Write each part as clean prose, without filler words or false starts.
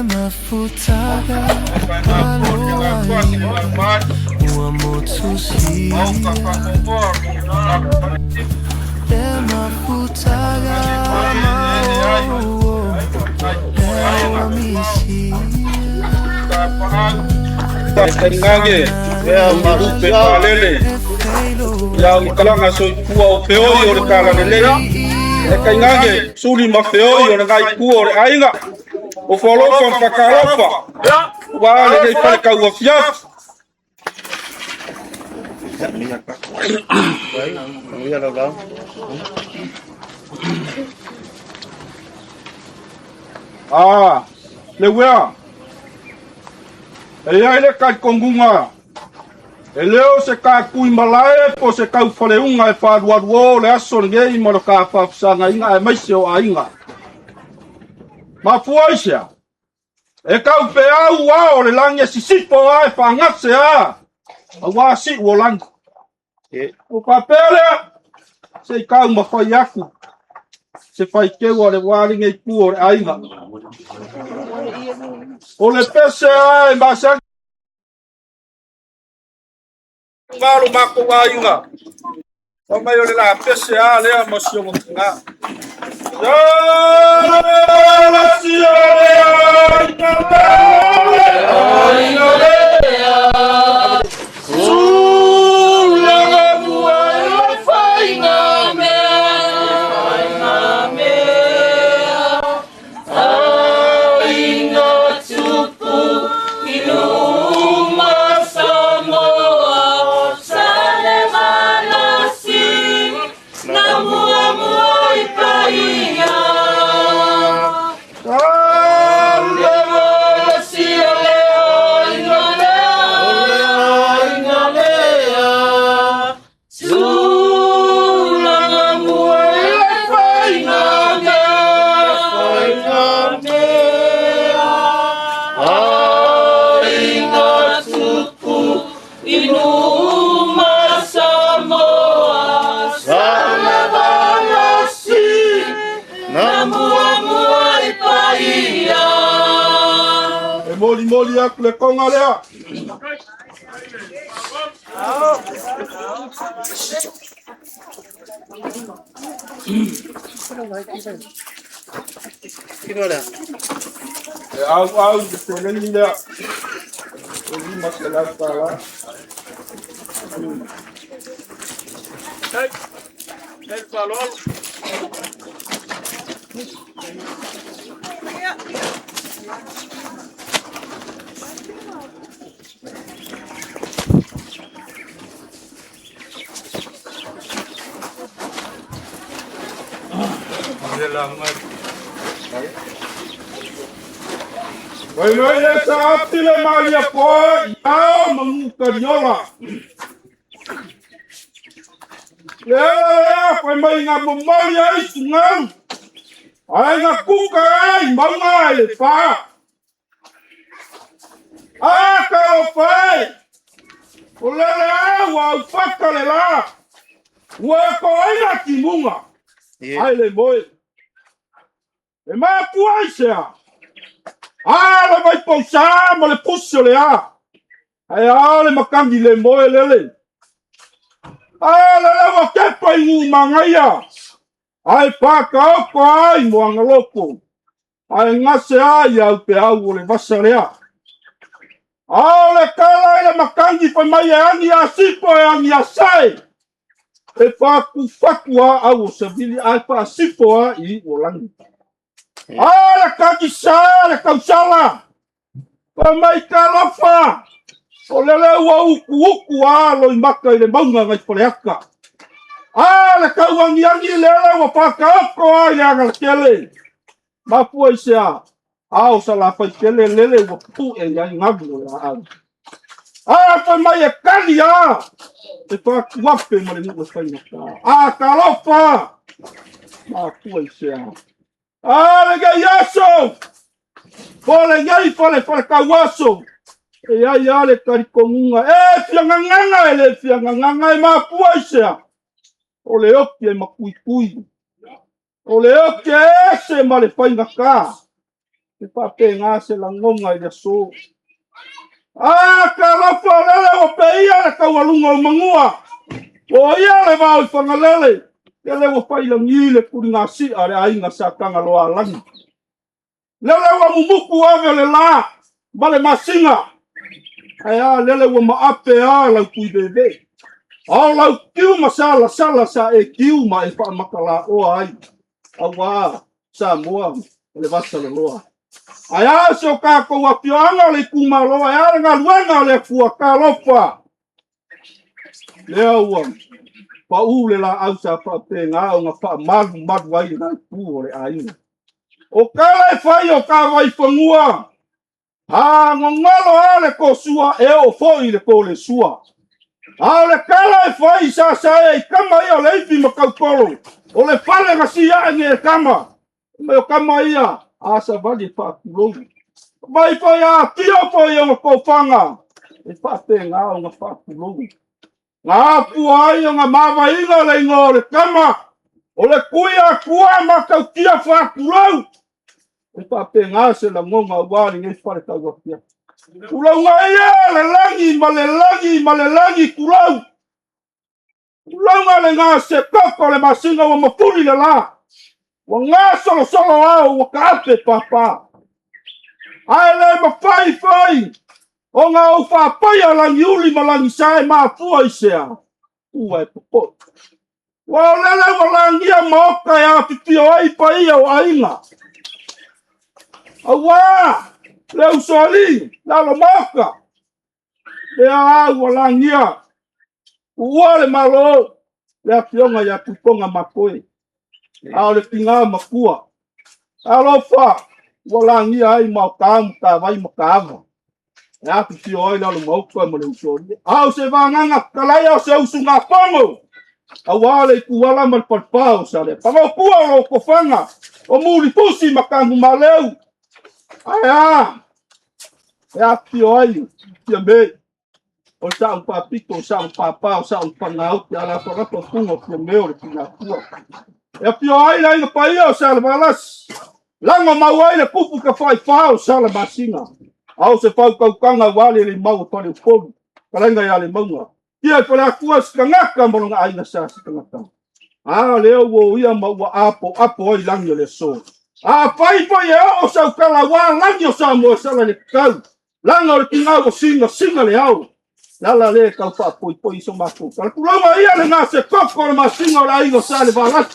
mafutaga aloai ua motusi mafutaga ua misi Ngange ya marupe palele ya kalanga so kuwa o peoi o kala lele e ngange suli ma peoi o ngai kuo o ainga o folofa pakarofa wa le pa ka u fiaf le wea e ai le kai kongunga e leo se ka kui malae po se kau whareunga e wharuaruo le aso le ngei maro ka whawhisanga inga e maise o a inga. Ma fuaisia e kau pe au wao le lange sisipo a e whangase a wā si ua langi. O ka pere se kau mawhai aku se whai keua le wāringa i kuo le a inga. O le pese a e masaki ngalo mako wa inga. O mai o le la pese a lea masio mo nga. Ya la sia lea inga lea. Sula ngua e fainga moli ak le konga lea. Au de peleni lea. Eli masala pala. Hey, palol. Wai le sa apile malia po ya manguka nyola. Ya wai mai nga malia isungam. Ai nga kuka ai manga le pa. Ka o fai. Olele wa faka le la. Wa ko ai na kimunga. Ai le moi. E ma puaisia. Le vai pousa mo le puso le a. Ai le makangi le moe lele. Le wa kepa i mangaia. Ai paka o ai mo angaloko. Ai ngase ai au pe au le vasarea. Le kala le makangi pa mai ani a sipo e ani a sai. E faku fakua au se vili ai pa sipo a i olangi. Le kakisa le kausala. Pa mai kalofa. O lele ua uku lo i maka i le maunga ngai poleaka. Le kauangiangi lele ua whakaoko ai le anga kele. Mapua i sea. O sa la whai kele lele ua pu e ngai ngagu o la au. Pa mai e kani a. E whakuape ma le nukwe whainaka. Kalofa. Mapua i sea. Le gai aso. Pole gai pole kauaso. E ai le karikongunga. Fianganganga le fianganganga e mapua i sea. O le oki e makuikui. O le oki e se ma le whainaka. e papenga se la ngonga i so ka la lele o pe ia le kaualunga o mangua o ia le mau i whangalele ke le o pai la ngi le kuri ngā si are ainga sa kanga loa langi lele wa mumuku ave le la bale masinga aya lele wa maape a lau kui bebe a lau kiu masala sala sa e kiu ma e wha makala o ai awa sa mua le vasa le loa aya se o ka kou a pioanga le kumaloa ea ngā luenga le fua ka lopa lea ua pa ule la au sa pa pe ngā o ngā pa madu ai ngā pu o le aina o ka le whai o ka vai whangua ngongalo a le ko sua e o foi le ko le sua le kala e whai sa e kama ia le ipi makaukolo o le whale ngasi a nge kama me o kama ia asa vali pa kulou mai whai a tia whai o ko whanga e whape ngā o ngā wha kulou ngā puai o ngā mawa inga le ingo le kama o le kuia kua makau tia wha kulou e whape ngā se la ngonga wāri ngai whare tau wakia kulau ngā ia le langi ma le langi kulau kulau ngā le ngā se koko le masinga o mapuri le la wa ngā solo au wa ka ape papa ai le mawhai o ngā o whapaia langi uli ma langi sae mā fua i sea ua e popo wa lele wa langi a maoka ya pipio ai pa ia o ainga awa le usoli lalo maoka le a wa langi a ua le malo le a pionga ya tuponga makoe a le pinga makua alofa wa langi ai maoka ta vai makava ya pipio ai lalo maoka mo le usoli au se vanganga kalai au se usunga pongo awale kuala mal palpao sale pamo kua o kofanga o muri pusi makangu maleu aya ya pio ai tiambe o sa un papito sa un papa sa un pangau ya la para to fungo tiambe le pina kua ya pio ai la ina paia sale balas langa mawai le pupu ka fai fao sale masinga au se pau kaukanga wale le mau tole fogu kalanga ya le maunga ia pala kua skangaka mo nga aina sa skangaka leo wo ia ma wa apo ai langi le so pai ia o sa kala wa langi o sa mo sa le kau langa le tinga o singa le au la le kau pa poi so ma ko kala kula ma ia le nga se koko ma singa la ingo sa le vala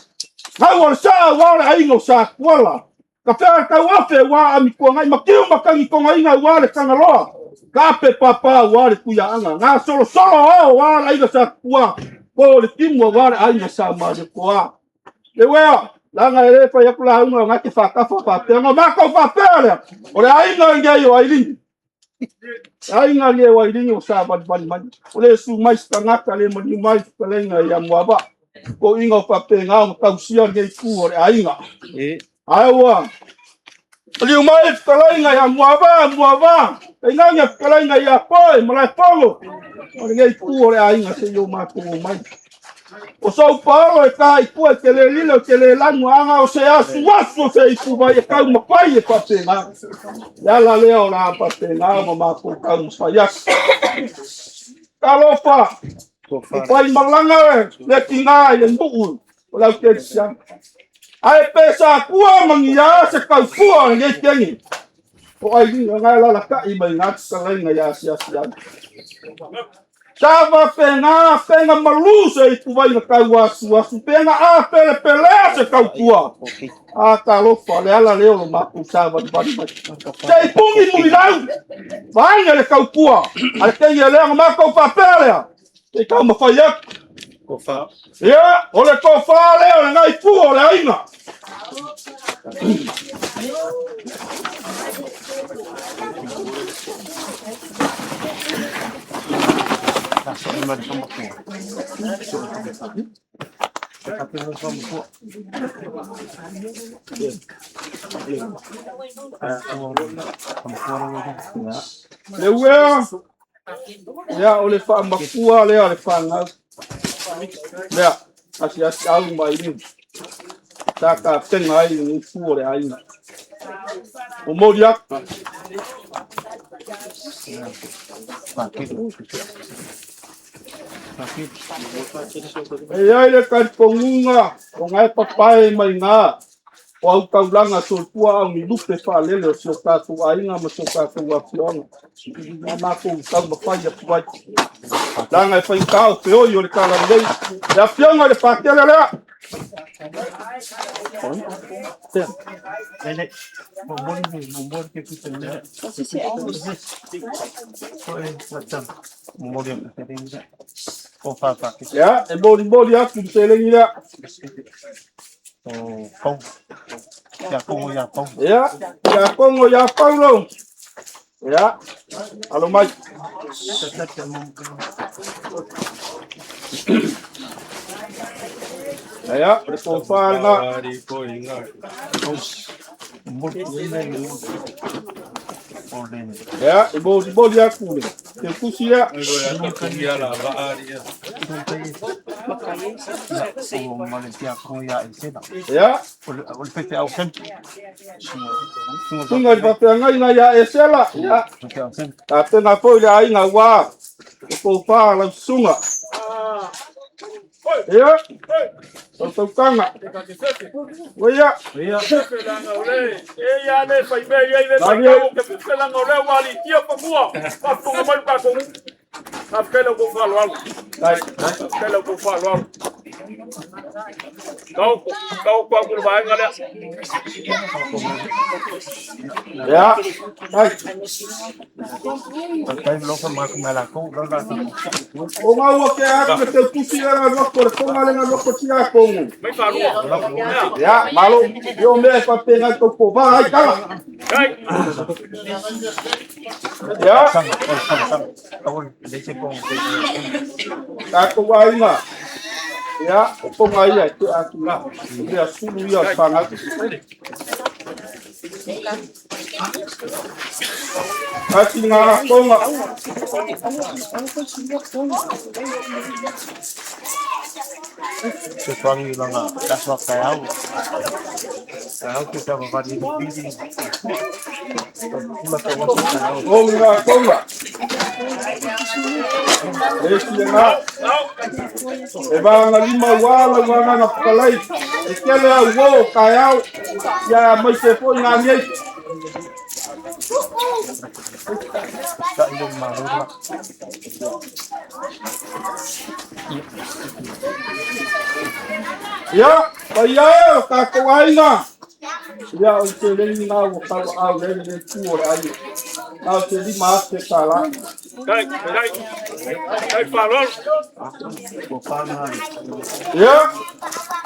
ha wa sa wa le ingo sa kwala ka fa ka wa fe wa ami ko ngai ma kiu ma kangi ko ngai nga wa le kanga loa kape papa wale kuya anga nga solo wala iga sa kua po le timu wale ainga sa ma de kua le wea langa ele pa ya kula unga ngati fa ka fa pe nga ma ko fa pele ole ainga ngai yo ailing ainga le wa ailing o sa ban ole su mai stangaka le mani mai kalenga ya mwaba ko inga fa pe nga ka usia ngai ku ole ainga aiwa Liu mai kalainga ya muava. Inga kalainga ya poi malai polo. Ora ngai ku ore ainga se yo ma ku mai. O so palo e kai ku e tele lilo tele langu anga o se asu se ku vai e kau mapai e papenga. Ya la leo la papenga ma ku kau faias. Kalofa. Pai malanga le tinga e ndu. Ola ke sia. Ai pesa kua mangia se kau fua ngai tengi. O ai ngai la ka I mai ngat kalai ngai asia. Tava penga malu se tu vai na kau asu penga a pele se kau kua. Ta lo fa le ala leo lo mapu tava bani. Sei pungi muli dau. Vai le kau kua. Ai tengi le ma kau fa pele. E kau ma fai kofa. Ya, ole kofa leo ngai fu ole ainga. Lewea. Ya, ole fa makua le fa ngau. Ya, asi au mai ni. Taka tenga ai ni fuore ai. O moria. E ai le kai pongunga o ngai papai mai nga. O au taulanga sulpua au ni lupe whalele o sio tātou ainga ma sio tātou afiona. Nā mākou tau mawhai a puai. Langa e whaikao pe oi o le kalarei. E afiona le pātele lea. Ya, e mori aku se lengi lea. Ya, ya kongo ya paulo. Ya, alo mai. Ya, repofar nga. Ya, e mori aku le. Te kusi ya. Ya. Tunga pa ngai na ya esela. Ya. Ate na foi le ai na wa. Ko fa la sunga. Ya. Tô kanga. Oya. Ya. E ya le fai be ya le fai ke la ngore wali tia pa mua. Pa ko mai pa ko. Na pelo ko fa lo. Dai. Pelo ko fa lo. Kau pa ko ba ngale. Ya. Dai. O mau ke a te kusi era no por ngale na loko tia ko. Mai fa lo. Ya, malo. Yo me pa pena to ko ba ai kala. Ya. Aku ai nga. Ya, ko ngai ai te aku nga. Ya sulu ya panga. Ati nga ko nga. Se tuangi langa kaswa kayau. Kayau kita bapati bidi. Ko nga. Esi nga. E va na lima wala wana na palai. E kele au wo kayau. Ya mai se foi na nei. Tak ilmu malu. Ya, kaya ka ko ai nga. Ya o se le ni nga wo ka au le le tu ora ai. Na se di ma se kala. Dai fa lo. Ya.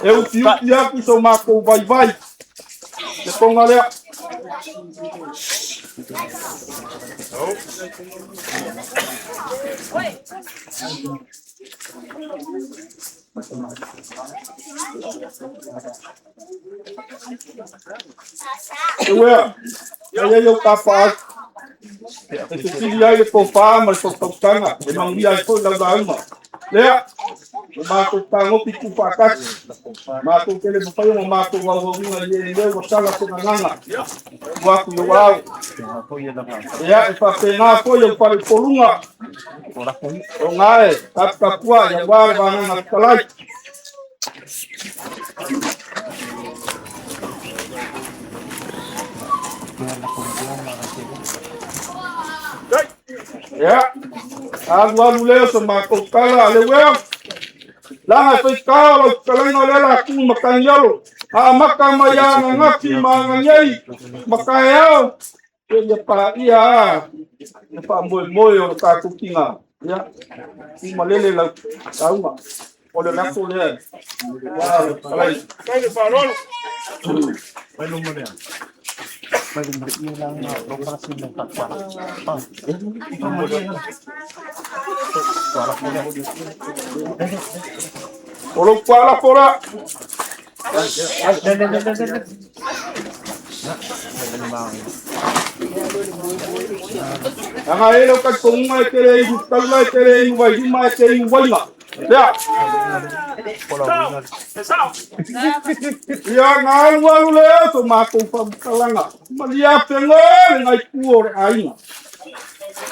Eu tiu ya ku so ma ko vai. Se ponga le. Ya yo kapal. Ese filho aí com fama, com tocanga, e não ia por lá da alma. Lea, mato tango piku pakat, mato kele bukai mo mato wawawinga yeye wasala kuna nganga. Waku yo wao. Ya ipapena ko yo pare polunga. O ngae, kapkapua ya wale bana na kalai. Ya, agua luleo sama kokala lewe. Langa fai kala kalanga lela ku makanyalo. Makamaya ngati manganyai. Makayao. Ye pa ia. Ye pa moyo ka kukinga. Ya. Ku malele la tauma. Ole na ko le. Dai fa lo. Mai no mole. Mai no ilang na operasi ng takwa. Olo pala fora. Anga ele ka konga kere i tala kere i vai mai kere i vai. Ya. Ya ngalu le to mako pagkalanga. Malia pelo ngai kuor aina.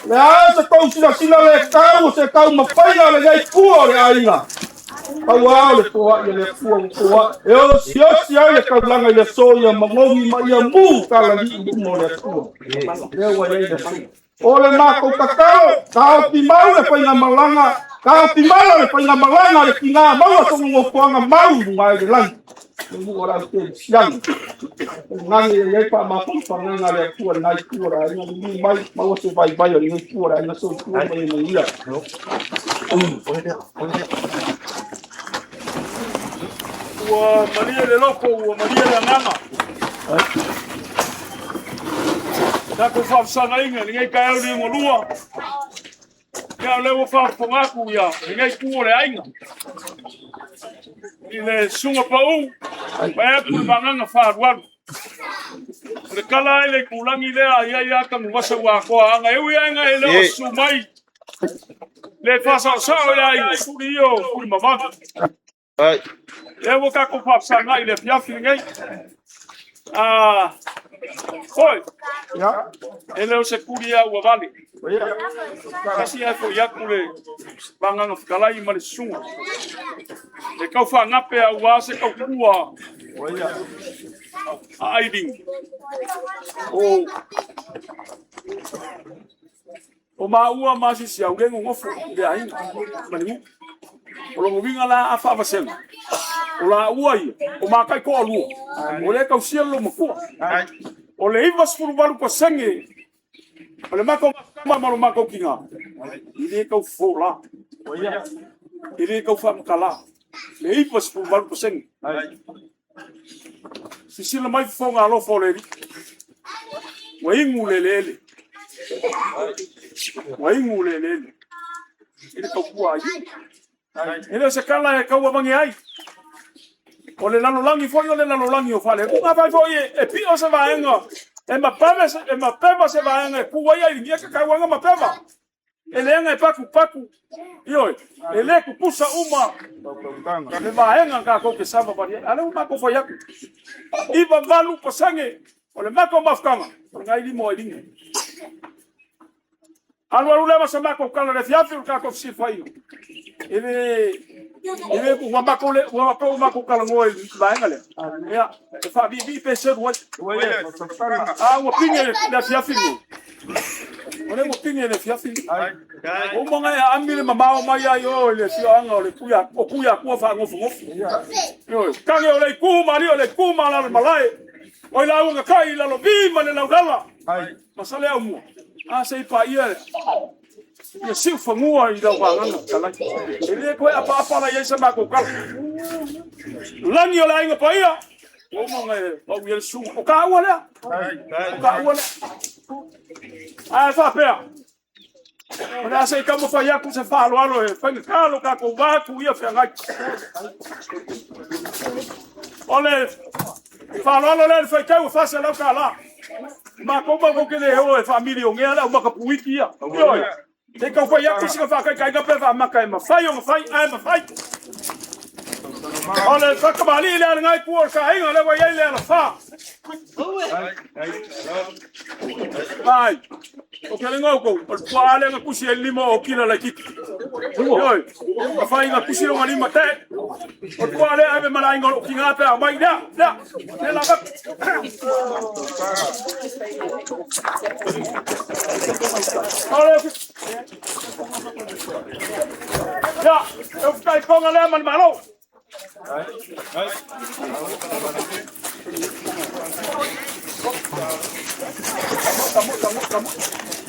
La se kau sila le kau se kau mapaina le ngai kuor aina. Pau le toa le kuor toa. Eu sia le kau langa le soya mangomi mai mu kala di mo le kuor. Eu wa le ole mako kakao, kau timau le paina malanga, kau timau le paina malanga le kinga mau so ngo kuanga mau mai le lang. Mu ora te siang. Ngangi le pa ma pa nganga le kuora nai kuora ni mai mau se vai ni kuora na so kuora ni ia. Wa Maria le loko, wa Maria le nganga. Da ko fa sanga inga ngai ka au ni ngolua. Ka le wo fa pongaku ya, ngai kuore ainga. Ile sunga pa u. Ba ku banganga fa walu. Le kala ile kulangi le ya ka ngwasa wa ko anga eu anga ile sumai. Le fa sa ya ile studio ku mama. Ai. Le wo ka ko fa sanga ile fiafi ngai. Oi. Ya. Ele o se kuria ua vale. Kasi e fo ia kule banganga whakalai ma le sunga. E kau whangape a ua se kau kua. A aiding. O maa ua masi si au lengo ngofu le ainga. Manimu. O longo winga la a whawasenga. O la ua ia. O maa kai koa lua. O le kau sielo makua. O le iwa spuru walu pa senge. O le mako maro mako kinga. Ile kau fola. Ile kau whamkala. Le iwa spuru walu pa senge. Sisila mai fonga alo foleri. Wa ingu lelele. Wa ingu lelele. Ile kau kua ai. Ile se kala e kau wabangi ai. O le lalolangi foi o le lalolangi o fale. Unga vai foi e pio se vaenga. E mapema se vaenga e kuwa ia ingia ka kawanga mapema. E leanga e paku. Ioi. E le kupusa uma. Le vaenga ka ko ke sava pari. Ale uma ko foi aku. Iba valu pasange. O le mako mafkanga. Ngai limo e linga. Alu le masama ko kala le fiafi ka ko sifai. Ele ku mako le mako kala ngoi vaenga le. Ya, e fa bi pese wa. Wa pinge le fiafi. Ole mo pinge le fiafi. O monga ya amile mama o mai yo le fianga le kuya ku fa ngofu. Yo, kange ole ku mari ole ku mala malai. Oi la unga kai la lo bi male la gala. Masale au mo. Sei pa ia. Ia siu fangua I lau wanganga kala. Ele koe apa la ia sa mako kala. Langi o la inga pa ia. O monga e pau ia su. O ka ua lea. O ka ua lea. Ai fa pea. O na sei kamo fa ia ku se fa alo e. Whainga kalo ka ko watu ia whea ngai. Ole. Fa alo le whai kau fase lau ka la. Ma koma ko ke le ho e familia o ngea la o maka puiki ia. Ioi. Te kau whai aku sika whakai kai kape wha maka e mawhai o mawhai ai mawhai. Ole whakamali le ala ngai kua ka inga le wai ei le ala wha. Ai. O ke le ngau kou. O pua ale nga kusi e lima o kila la kiki. Ioi. Ka whai nga kusi o nga lima te. O pua ale ai me mara inga o ki ngā pēa mai lea. Lea. Le la wak. Ole. Ja, eu ficar com a lema de malo.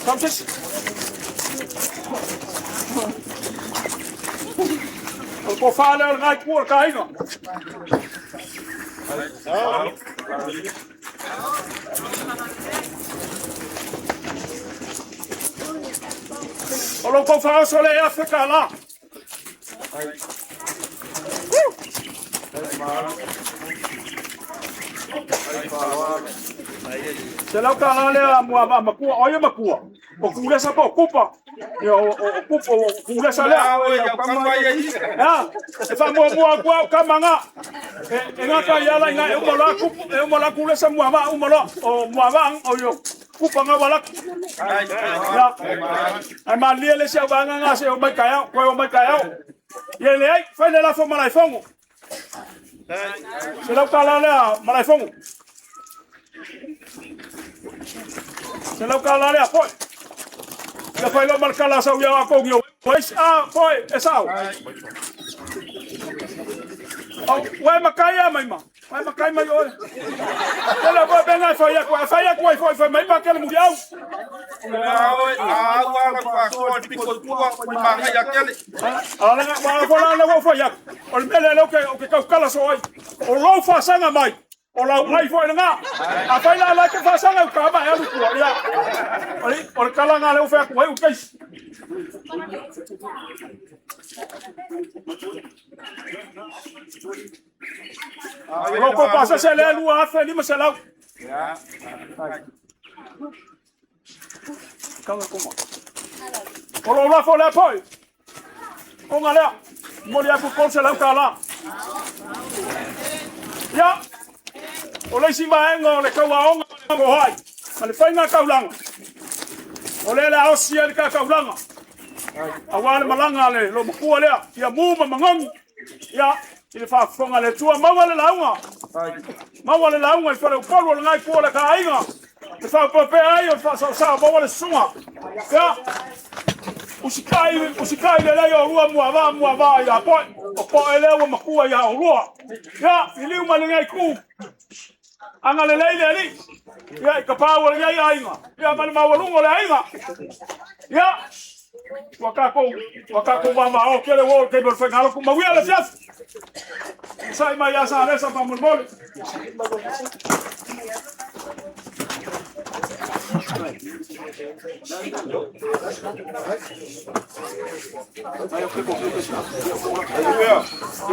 Vamos. O que fala é vai por cá, não? O que fala só é ficar lá. Se lau ka la lea makua, oia makua. O kule sa po kupa. Yo kupo kule sala. Ya, fa mo kamanga. Ngaka yala nga umola kule sa muama umola o muama o yo. Kupa nga wala. Ya. Ai malie se banga nga se o mai kaya, ko o mai kaya. Yele ai fa le la fo malai fongo. Se la kala la malai fongo. Se la kala le apo. Ya fai lo marcala sa uya ko yo. Pois foi esau. Oh, wai makaya mai ma. Wai makai mai oi. Ela vai benga foi mai pa kele mundial. Ala nga wala na foi ya. O mele lo ke ka kala so oi. O lo fa sanga mai. O la mai foi nga. A fai la ke fa sanga ka ba ya lu ko ya. O kala nga le fa ko o kais. Roko pasa se le lua afe ni masalau. Ya. Kanga kuma. Olo la fo le poi. Onga le. Moli aku konse la kala. Ya. Ole si maengo le kawa onga ngo hai. Ale fainga kaulang. Ole la osia le kaulanga. Awale malanga le lo mkua le. Ya muma mangang. Ya. Ele fa fonga le tua mawale launga. Mawale launga e fare polo ngai pola ka ainga. E fa pape ai o fa sa mawale sunga. Ya. Usikai le leo rua muava ya po. O po ele o makua ya rua. Ya, ili uma le ngai ku. Anga le leile ali. Ya ka pa o ngai ainga. Ya mal mawalungo le ainga. Ya. Wakako mama o kele wo ke bol fengalo ku mawia le fias. Sai mai ya sa resa pa mulmol.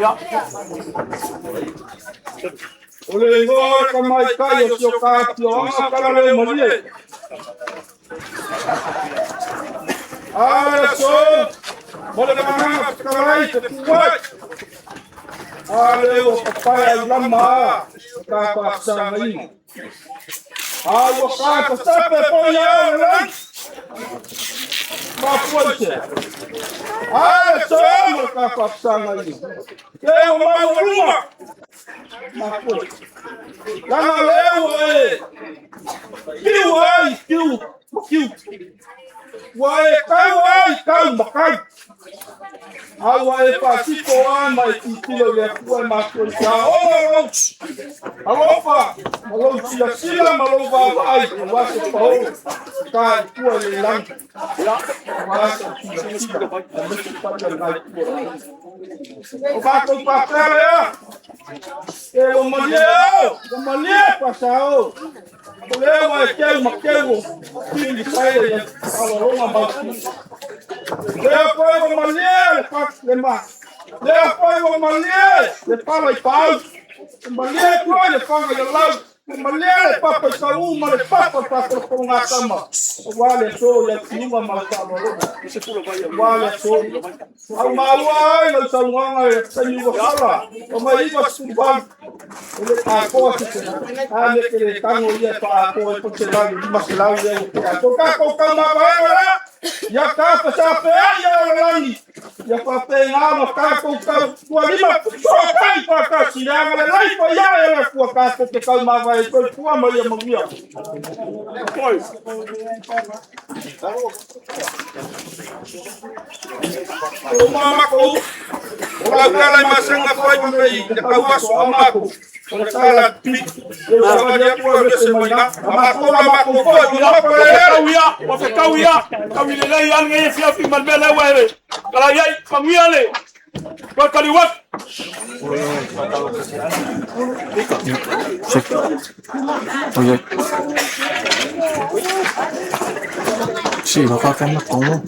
Ya. Ole ngo kamai kai o sio ka tio ka le molie. So, boleh mana sekarang itu kuat. Ada papai lama, kakak sangai. Ayo kakak sampai poya orang. Mapuan je. So, kakak sangai. Kau mau rumah? Mapuan. Jangan lewat. Kiu. Wai kau makan. Awai pasti koan mai tilo ya kuai makul kau. Alofa, malo sila malo vai wasu pau. Kai kuai lang. Ya, wasu sila o bato papel ya. O malie pasao. Lewa keu makeu. Kili sai ya. Aloroma batu. Depois o malie pak lema. Depois o malie le fala e pau. O malie coi le fanga de lau. O malie le papa saúma le papa para com a cama. O vale so ya tinha malcalo. Vale so. Ao malai no saúma e saiu fala. O mai va suban. Ele tá forte. Ale que ele tá no dia para por chegar de maslao e tocar com calma agora. Ya ka sa pe ya lani ya pa pe na no ka ko lima so kai pa ka si ya ga lai pa ya ya ko ka ko te calma vai ko tua ma ya magia pois o mama ko o kala masanga foi pe te ka waso amako o kala pi o ya ko se maina amako ko foi no ko ya o fe kawia kawile lai ange fia fi malbele were kala yai pamiale ko kaliwat Oye. Sí, lo va a hacer como.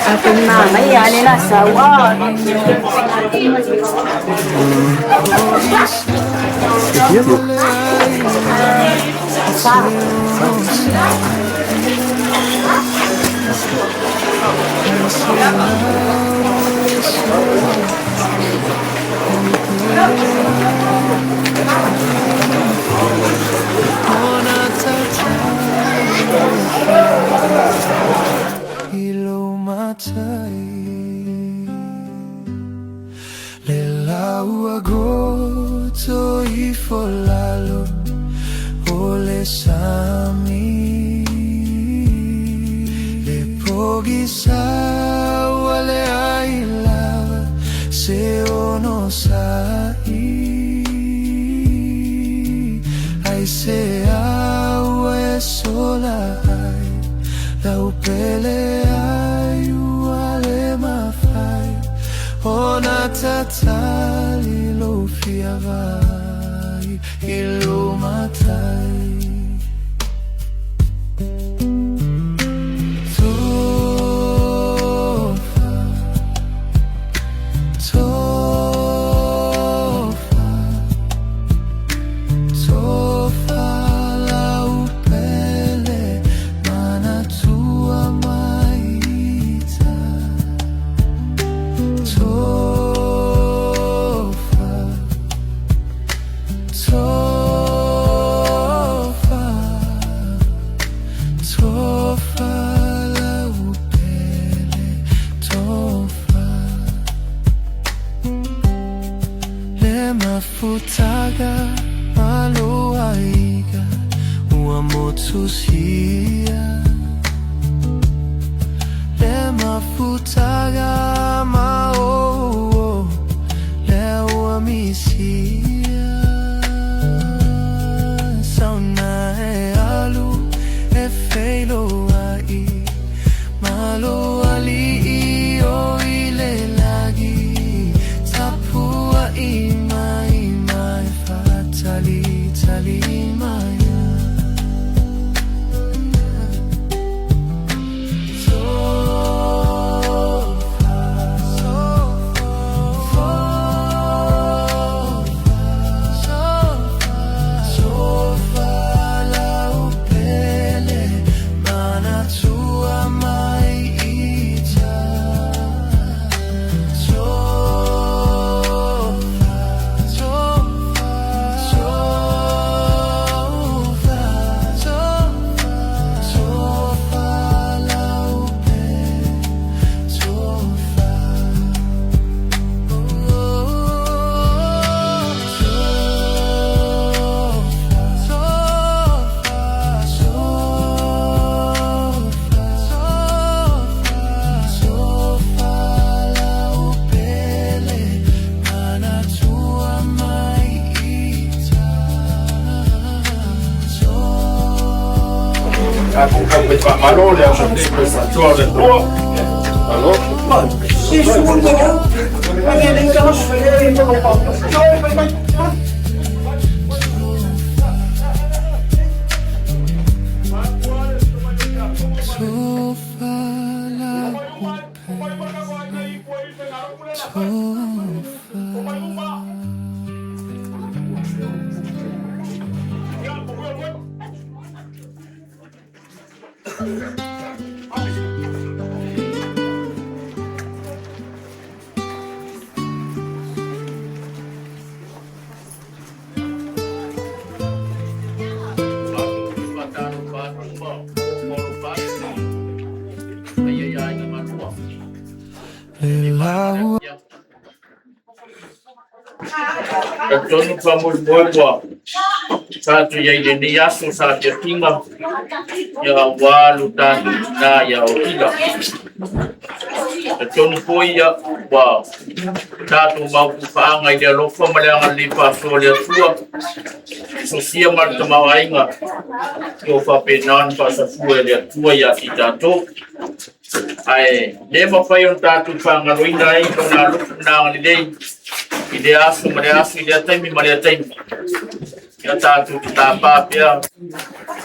Ating mama, yan ay nasawa. Ilo matai Lelau agoto ifolalo Ole sami Le pogi sa wale ailawa Se ono sai Ai se awe sola ai Lau pele ai wale mafai Ona tatali lo fiavai Ilo matai Tofa Tofa Tofa lau pele Mana tua maita Tofa Tofa Tofa lau pele Tofa Le mafutaga Maloaiga Uamotusia Le mafutaga Mao Le uamisia Sauna e alu E feilo ai Malo ali I o ile lagi Tapua ima ima e fatali tali maya Sofa Sofa lau pele Mana tua mai ita Sofa Sofa Sofa Sofa lau pele Sofa Aku kan Pak Malo yang penting bersatuan dan doa. Halo. Tofa lau Lelau Tonu vamos boa. Satu yang ini ya susah tinggal. Ya walu tadi na ya oida. Tonu poi ya wow. Satu mau kupangai dia lupa malangan lipas oleh tua. Sosial macam ainga. Yo fa penan pas tua dia tua ya kita tu. Ai, le mawhai on tātou whangaloina ai, tōna lupu nāngani nei, I le asu, ma le asu, I le ataimi, ma le ataimi. Ia tātou ki tā pāpea,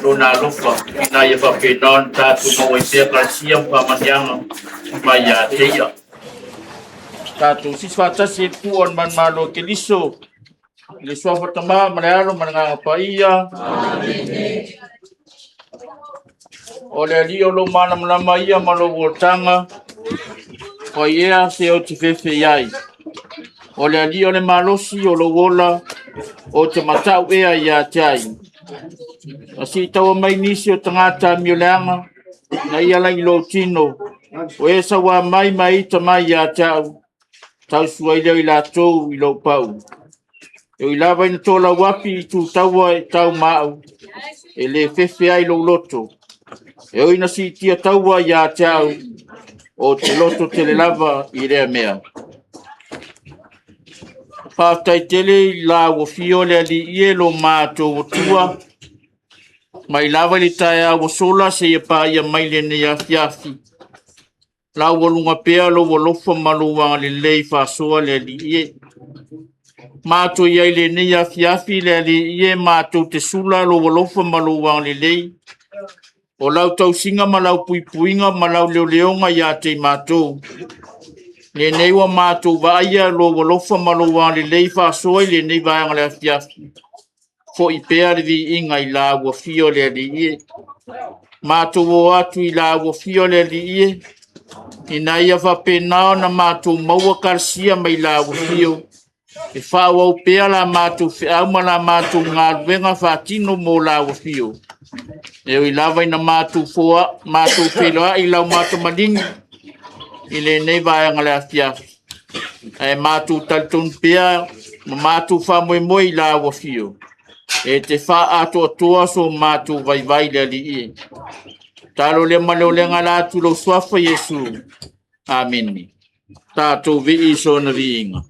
tōna lupa, ina ia whapēnāna tātou maua I pēr kalsia, whamanianga, mai a teia. Tātou siswatasi e kuon man malo ke liso, le swawhatama, ma le alo, ma le nganga paia. O le alio lo mana malama ia ma lo wotanga, o ia se o te fefe iai. O le alio le malosi o lo wola, o te matau ea ia tai. A si taua mai nisi o tangata mioleanga, na ia lai lo tino, o e sa wa mai mai ta mai ia tau, tau suaileo I lātou I lo pau. E o ilava ina tola wapi I tu taua e tau mau, e le fefe ai lo loto. E o ina si tia taua ia tau, o te loto te le lava I rea mea. Pātai tele I la wo fio le ali ie lo mātou o tua, mai lava li tae a wo sola se ia pā ia mai le ne a fiafi. La wo lunga pea lo wo lofa maluwa le lei whasoa le ali ie. Mātou ia I le ne a fiafi le ali ie mātou te sula lo wo lofa maluwa le lei. O lau tau singa ma lau puipuinga ma lau leo leonga ia te mātou. Le nei wa mātou wa aia lo wa lofa maloa le lei whaasoi le nei vāanga le afiafi. Fo I pēa le vi inga I la wa fio le li ie. Mātou o atu I la wa fio le li ie. I na ia wa pēnao na mātou maua karsia mai la wa fio. E whaua o pēa la mātou whiauma la mātou ngā ruenga whātino mō la wa fio. E o I lava ina mātou foa, mātou wheloa I lau mātou malingi. I le nei vāanga le afiafi. E mātou talton pēa, ma mātou whamoemoe I la wa fio. E te wha ato atoa so mātou vai le li ie. Talo le maleo le ngalatu lo swafa Yesu. Amen. Tātou vi I so na vi inga.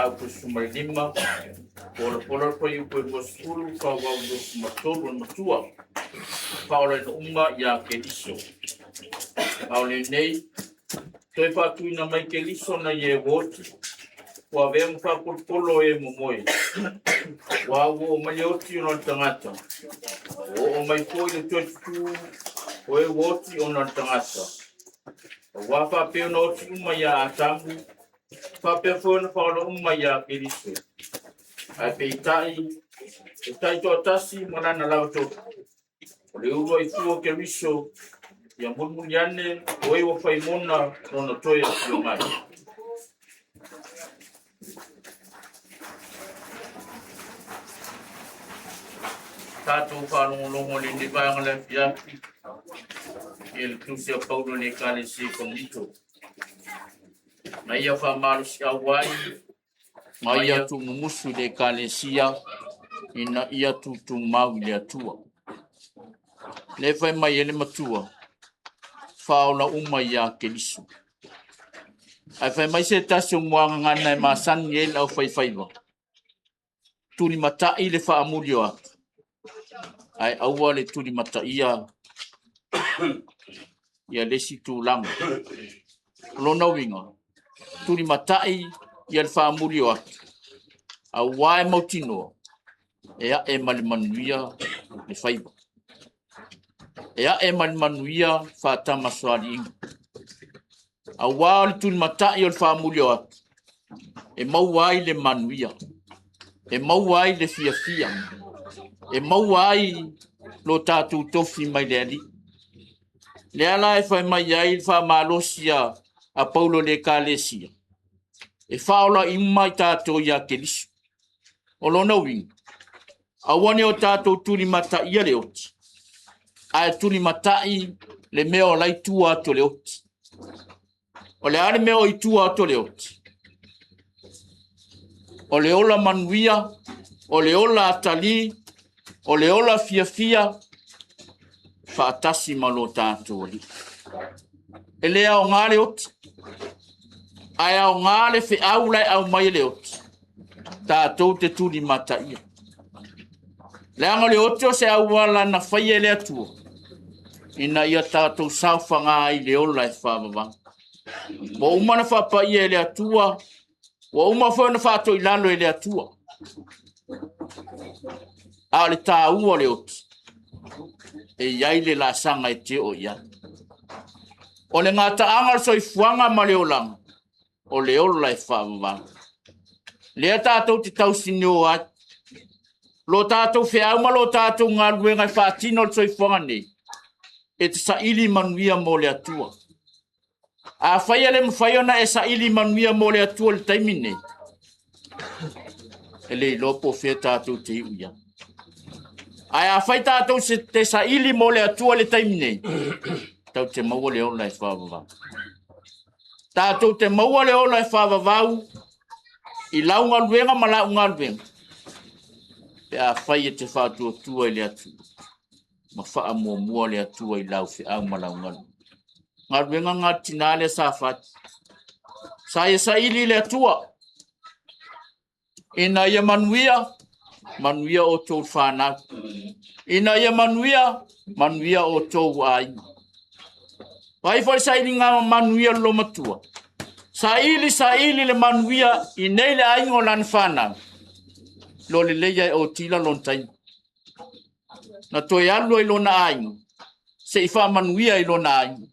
la pusumalima pola foi o skulu fa wa matolo matua paula uma ya keliso paula nei toi fa tu na mai keliso na ye voti wa vem fa polo e momoe wa wo mai oti no tangata o mai foi tu o e voti ona tangata wa fa pe no ti uma ya atamu fa pe foi no paula uma ya keliso ai peitai to tasi mana na lauto le ulo i fuo ke riso ya mulmuliane oi wo fai mona no toya yo mai tato fa no longo le ni ba ngale ya el tusia paulo le kale si komito na ia fa malu si awai Maya tu mumusu de kalesia ina ia tu mau le atua. Le fai mai ele matua. Faula uma ia kelisu. Ai fai mai se tasu mwanga ngana e masan ye au fai faiva. Tuli matai le fa amulio atu. Ai aua le tuli matai ia lesi tu langa. Lona winga. Tuli matai ia le whaamuri atu. A wae mautino. Ea e malimanuia le whaiba. Ea e malimanuia whaatama soari inga. A wae le tuni matai o le whaamuri atu. E mauai le manuia. E mauai le fia. E mauai lo tātou tofi mai le ali. Le ala e whai mai ai le whaamalosia a paulo le kalesia. E faola i mai tātou ia kelisu. O lona winga. A wane o tātou tuli matai ia le oti. A tuli matai le meo lai tua ato le oti. O le ale meo i tua ato le oti. O le ola manuia, o le ola atali, o le ola fia, whaatasi malo tātou li. E lea o ngāle oti. Ai au ngale fe aulai au mai le oti. Tātou te tuli matai. Leanga le oti o se au wala na whaia le atua. Ina ia tātou sauwhanga ai le ola e whāwawang. Wa umana whapa ia le atua. Wa uma whana whātou i lalo e le atua. A le tā ua le oti. E iai le la sanga e te o ia. O le ngata angal so i fuanga ma le olanga. O le ola e whaamawang. Lea tātou te tau sinio at. Lo tātou whiauma lo tātou ngā ruenga i whaatino le soi whangane. E te saili manuia mo le atua. A whaia le mwhaiona e saili manuia mo le atua le taimine. E le lopo whea tātou te iuia. Ai a whai tātou se te saili mo le atua le taimine. Tau te maua le ola e whaamawang. Tātou te maua le ola e whāwawau i launga luenga ma launga luenga. Pe a whai e te whātua tua i le atu. Ma wha mua le atua i lau whi au ma launga luenga. Ngā luenga ngā tinale sa whati. Sa e sa ili le atua. Ina ia manuia o tō whānau. Ina ia manuia o tō ai. Vai foi sair ngā manuia lo matua. Saili le manuia i nei le aingo lan whanau. Lo le leia o tila lon tai. Na toi alu i lona aingo. Se i wha manuia i lona aingo.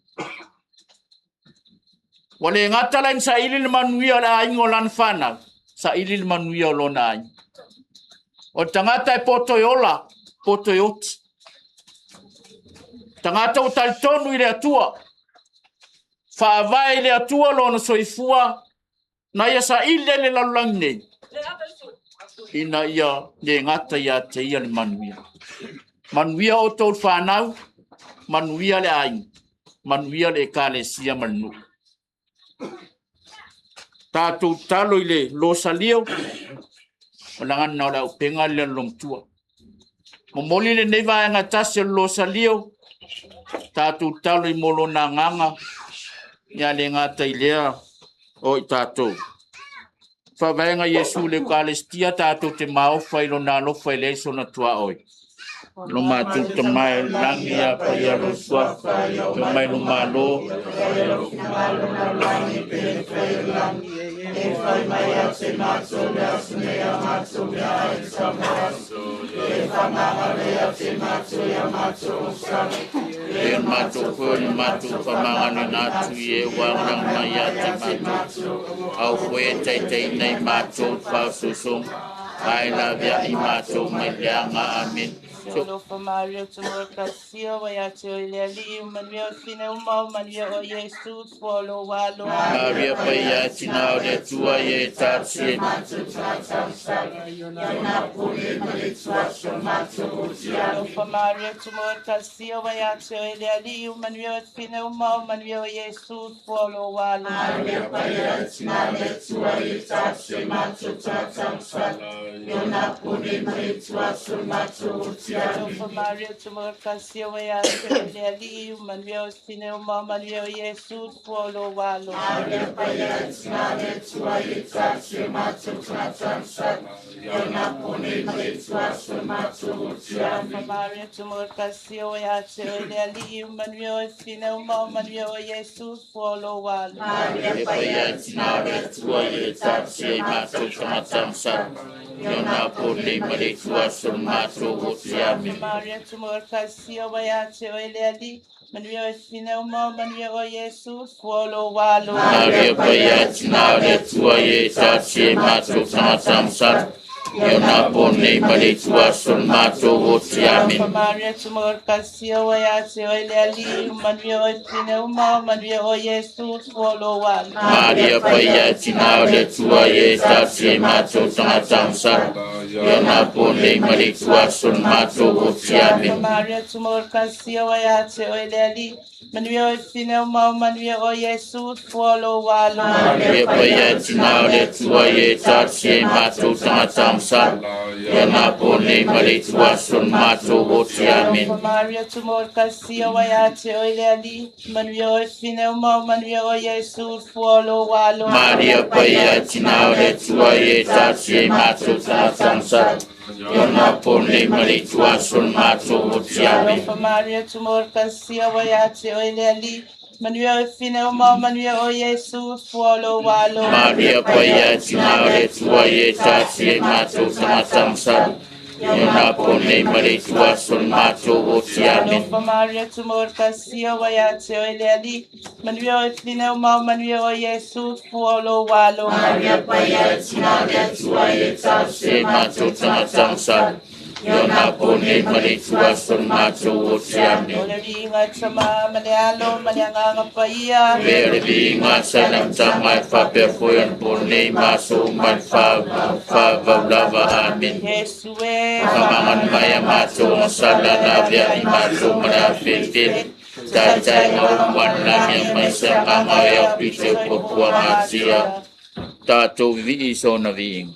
Wale ngata lain saili le manuia le aingo lan whanau. Saili le manuia o lona aingo. O tangata e potoiola, potoioti. Tangata o talitonu i le atua. Whaavai le atua lona soifua. Na ia sa ile le lalulang nei. Ina ia le ngata ia te ia le manuia. Manuia o tau whanau. Manuia le aing. Manuia le kalesia manu. Tātou talo i le losa lio. O langan na ora upenga le long tua. Momoli le neva anga tasi losa lio. Tātou talo i molo na nganga. Ia le ngata i lea o i tātou. Whawenga Yesu le kalestia tātou te mau whailo nā lo whaile so na tua oi. Lo mātou te mai langi a pai a rosua, te mai lo mālo. E mātou kone mātou whamangani ngātu i e wāngang mai a te mātou. Au koe tei tei nei mātou whaususum. Ai la via i mātou mai leanga amin. Solo for Mario to work at Sio, I had to leave Mario Cinema, Mario Jesus, follow Wallo. Maria Paya Tina de Tua Ye Tatsi. Solo for Mario to work at Sio, I had to leave Mario Cinema, Mario Jesus, follow Wallo. Maria Paya Tina de Tua Ye Tatsi, Mato Tatamsa, Yonapuni Mario for Mario to Morcasia, we are leave Mario Cinema, Mario Jesus, follow Wallo. Maria Payatina, to a taxi, Mato Tratamsa, Yonapuni, Mato Mario to Morcasia, we are leave Mario Cinema, Mario Jesus, follow Wallo. Maria Payatina, to a taxi, Mato Tratamsa, Yonapuni, Mato Maria to Morcasia, we are Mario Cinema, Mario Jesus, follow Wallo. Maria Payatina, to a taxi, Mato Tratamsa. Yonapuni, Mato Maria to Morcasia, we are Mario Cinema, Mario Jesus, follow Wallo. Maria Payatina, to a taxi, Mato Tratamsa. Yonapuni, Mato Maria to Morcasia, we are Mario Cinema, Mario Jesus, follow Wallo. Maria Payatina, to a taxi, Mato Tratamsa. Yonapuni, Mato Maria to Morcasia, we are Mario Cinema, Mario Jesus, follow Wallo. Maria Payatina, to a taxi, Mato Tratamsa. Yonapuni, Mato Maria to Morcasia, we are Mario Cinema, Mario Jesus, follow Wallo. Maria Payatina, to a taxi, Mato Tratamsa. Yonapuni, Mato Maria to Morcasia, we are Mario Cinema, Mario Jesus, follow Wallo. Maria Payatina, to a taxi, Mato Tratamsa. Yonapuni, Mato Olinga sama Malayalam, Malayanga Paya. Very being a salam my father for your pony, Maso, my father, lava, amin. Yesue. Kamangan Maya Mato, Salavia, Mato, Marafil, that time of one lamia, myself, Amaya, Peter, Popua, Masia, Tato, Vi is on a being.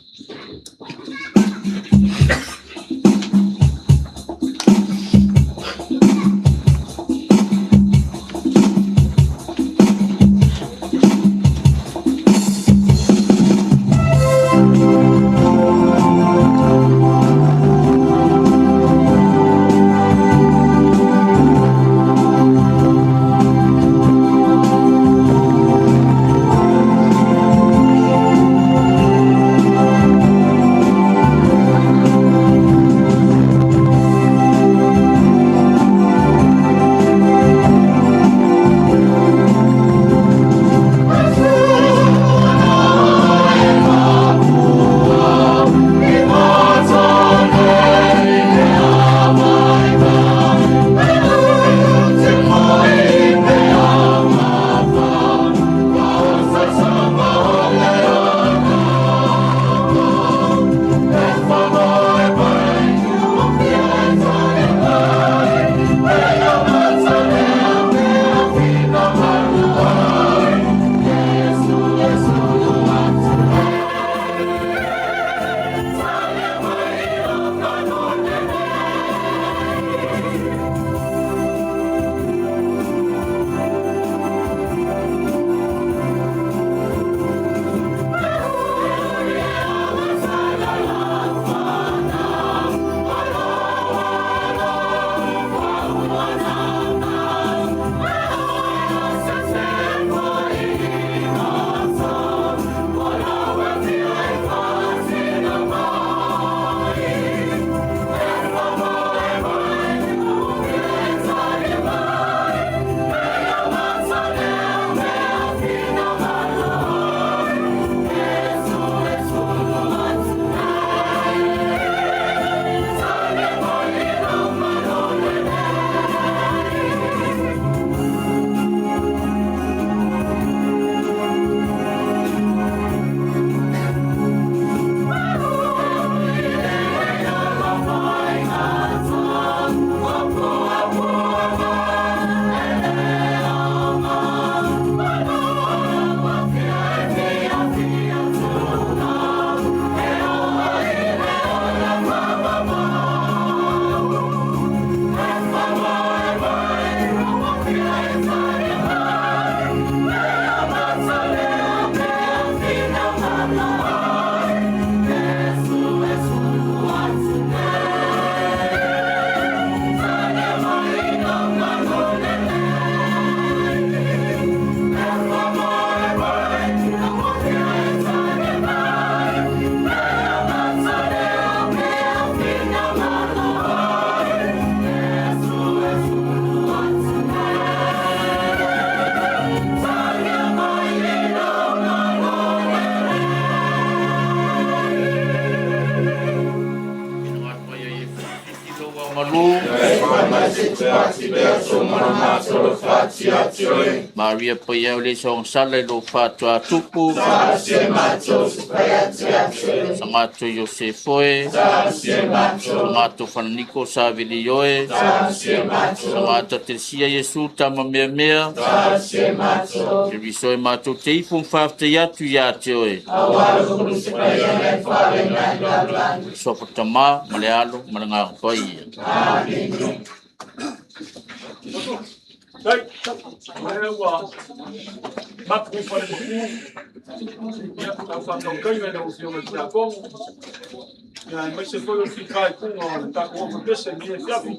malu. Maria paya ule song sala lo fatua tupu. Samato Yosefoe. Samato Faniko Savili Yoe. Samato Tesia Yesu tama mea mea. Risoe mato teifum fafte yatu yate oe. Sopo tama malealo malanga pai. Baik, saya mak bukan buku. Ya, kalau kau ada usia macam aku, ya masih boleh fikir pun orang tak kau berkesan dia siapa.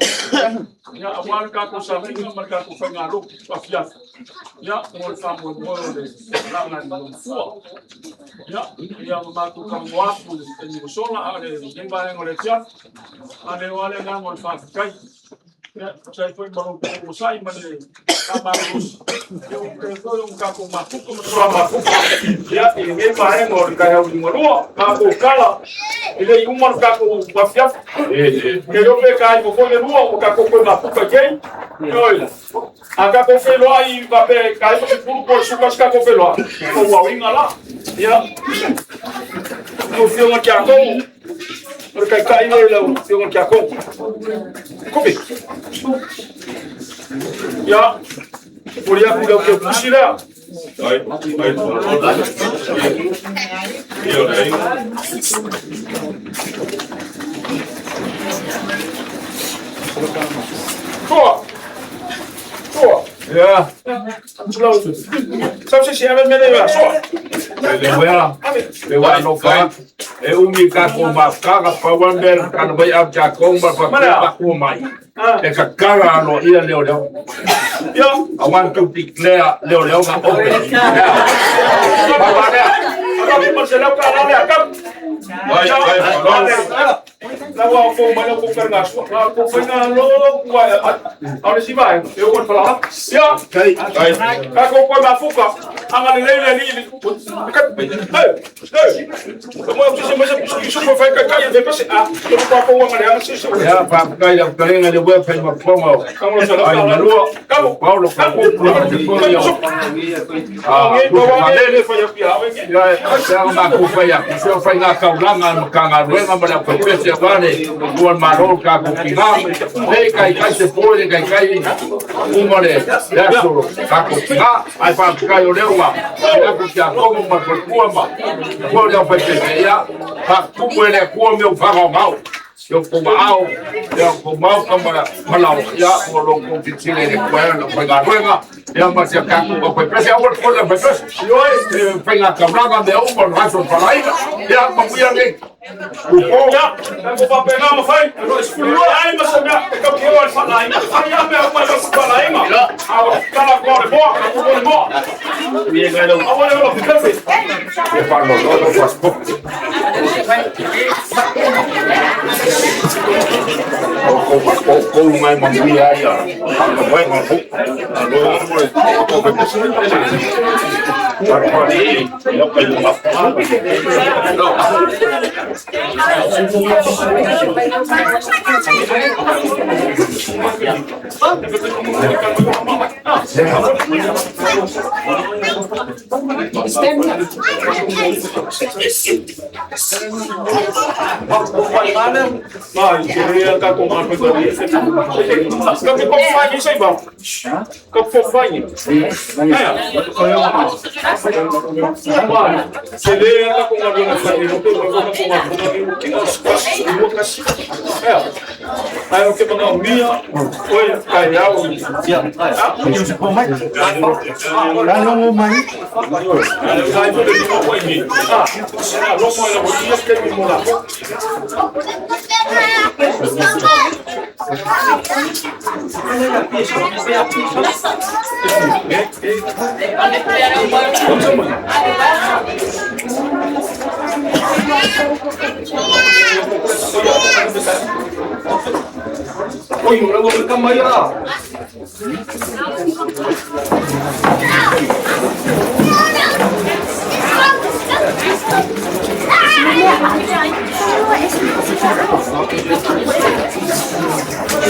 Ya, awal kau sampai ni mereka kau pengaruh pastian. Ya, orang sama orang deh, orang lain fuah. Ya, yang melakukan waktu ini solat ada yang banyak orang siap, ada orang yang orang fakir. Ya, saya pun baru usai mana kamarus yung kako makuko ya ini pahe ngor kaya ngoro kako kala ile yung mar kako bafya kero pe kai ko ko ruo kako ko makuko je oila aga ko felo ai va pe kai ko por su kas kako felo ko wa ingala ya no fio ngako porque kai no lo fio ngako kopi ya Kuliah kuda ke pusira. Ya. Sabe se ela me leva só. Lewa no kai. E umi ka ko ma ka pa wander kan bai ab ja ko ma pa ko mai. E ka kara no ia leo leo. Yo, I want to declare leo leo ka open. Agora você não cala né, acaba. Vai. Lawa ko mana ko pernas. Ko pernas lo olha se vai. Eu vou falar. Ya. Ka ko ma fuka. Anga lele ni. Como eu disse, mas isso foi feito cá e depois eu vou com uma mulher assim. Ya pa kai da kare na de wa fa ma ko ma. Como você não cala lo. Como Paulo ka ko ya ma ko fa ya. So fa na ka ulanga kanga ruenga mala ko pese vale buon maroka ko kinga e kai se pole kai umore ya solo ka ko kinga ai fa kai o lewa ya ko ya ko ma ko kuama ko ya fa pese ya pa ku puede ko meu fa mau yo ko mau kama malau ya ko lo ko pitile de kwela ko ga ruenga ya ma se ka ko pese ya ko la pese yo fa na ka brava de umor raso para aí ya ma buya ne Ya, aku pakai nama fai. Sepuluh aing masuk ya. Kau kira apa lain? Saya ambil apa masuk lain mah? Awak kalau kau rebo, aku rebo. Dia kalau awak yang lebih kecil. Ya Pablo, todo faz pouco. Com uma imobiliária, não vai mais pouco. Mas queria estar com uma coisa ali. Kami kau fai isso aí, bang. Kau fai. Queria estar com uma coisa ali. Aí eu quero mandar minha, foi calhar o Oi, não vou ficar mais lá. Thank you.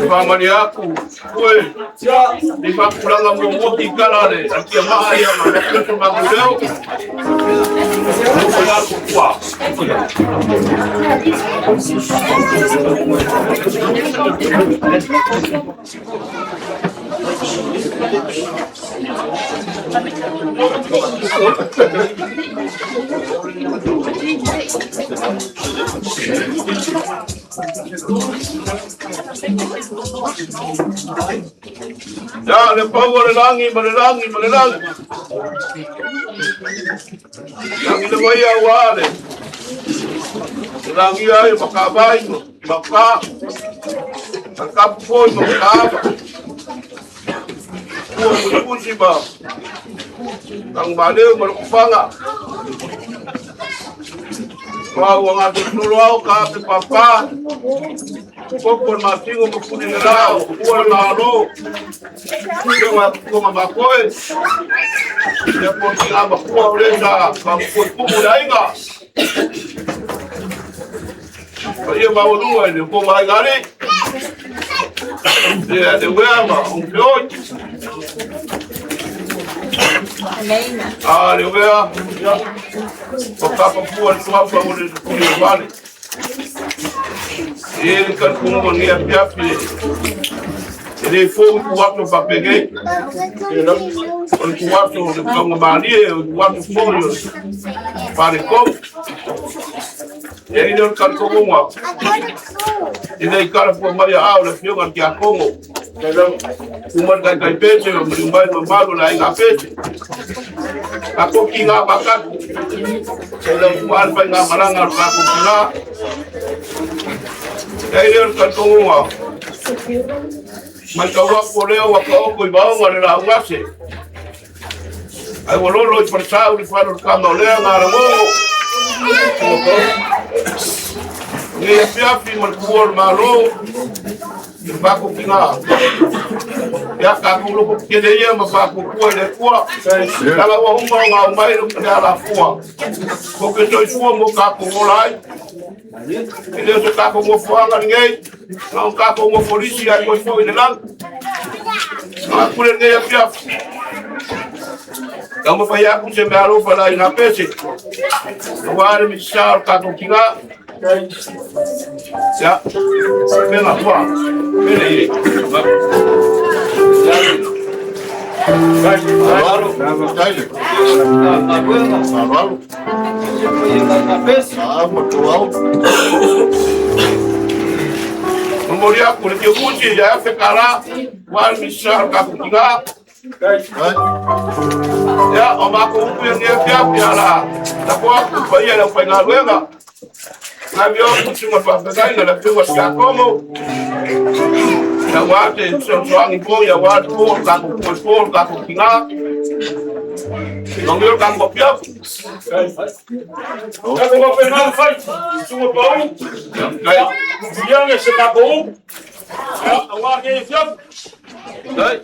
Mama yako wewe ni makulanga mwoti kalale akia mahali ama mtoto maguleo kwa ya le pago langi malangi yang ile waya wale langi ay makabai maka akapo makaba kuji ba ang baleo malukupanga wa ngatulao ka papa Pokon matingo mukuni nalao kuwa nalo kwa makoe ya potina bakua uleza bakua kumulainga kwa baudua ni kwa magari ya de wema umpioti le wea kwa kwa tuapa ule kulibali ele kan kungo ni apiapi ele foi watu papege watu kama baadie watu folio pale kom ele ndio kan kungo mwa ele ikara kwa mali au la fio kan kia kongo kumar kai pete mlimbai mambalo na inga pete ako kinga bakat ele kual pa nga maranga ako kinga ele kan kungo Makawa poleo wakaoko ibao wala ngase ai wololo iparsau ni faro kama olea ngara mo ni afi malkuor malo bako kinga ya ka kulo ko kede ya mabako ko le kwa kala wa umma wa umbai ro kala fua ko ke to fua mo ka ko molai ele to ka ko mo fua ngai na ka ko mo polisi ya ko fo ile lang akule ngai ya kama faya kusembe alofa la ina pese wale mishar ka ko kinga ya mena kwa mena ile Moria kule kiongozi ya fekara wale mishar ka ko kinga ya omako upuye ni afya la na kwa kufanya na kufanya wenga na vyo kuchuma kwa begai na vyo kwa komo na wate sio swangi kwa ya watu kwa kinga Nongyo kang kopya. Ako ba penal fight? Sumo bau. Yang sebabong. Awaknya siap. Dai.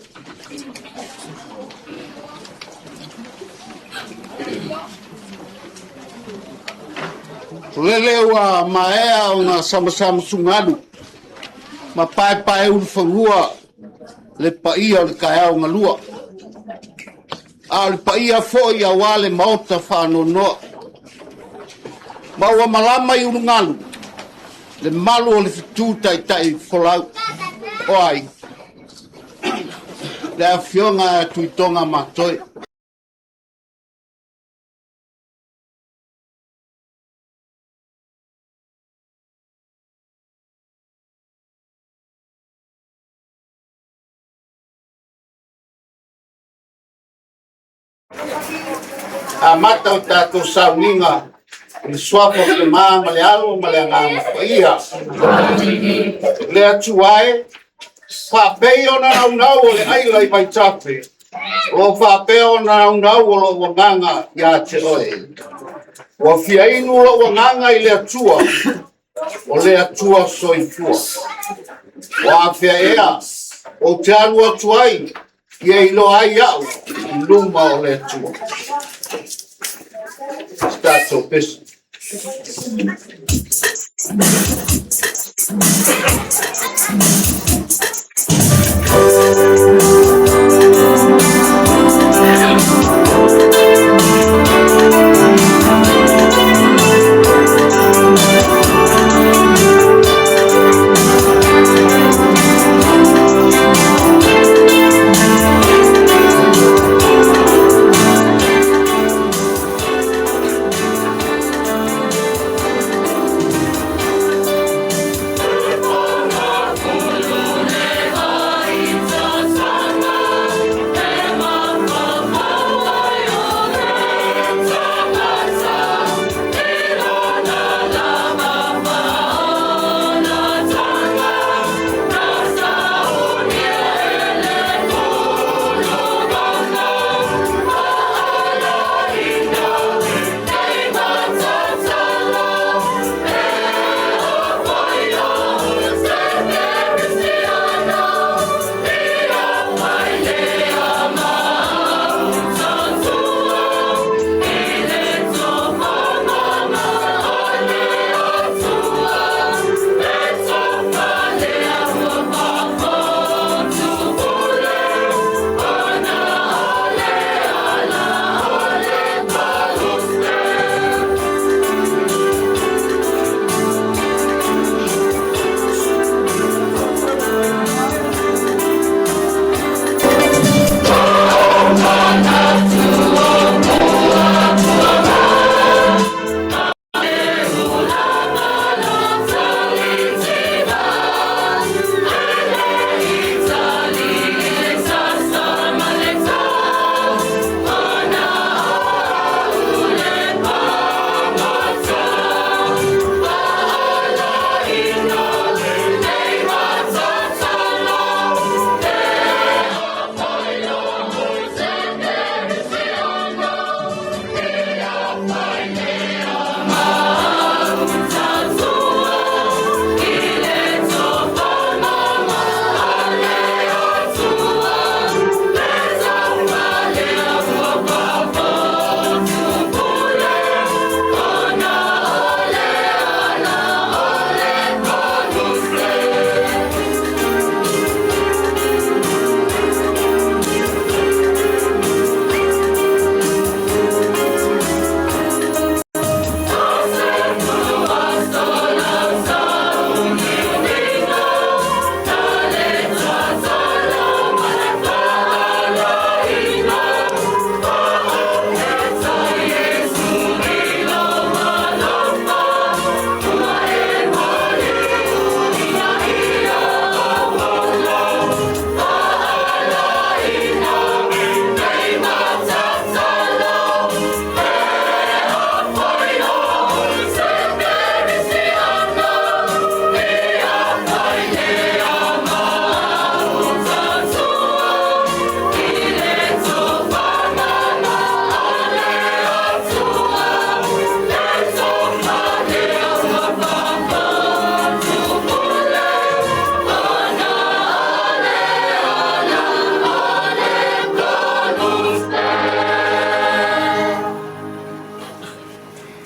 Lele wa maea o ngā sama sungalu. Ma pai ulwhangua le paia o le kaea o ngā lua. A le paia fo i a wale maota whanonoa. Ma ua malama i urungalu. Le malu o le fitu tai wholau. O ai. Le a fionga tuitonga matoi. A mata o tātou sauninga le suapo le maa ma le alo ma le angama ia le atu ae whapei o na naunau o le aila i mai tape o whapei o na naunau o lo wanganga ia te oe o fiainu o lo wanganga i le atua o le atua soifua o a fia ea o te alu atu ai ia ilo ai au i luma o le atua. Start your business.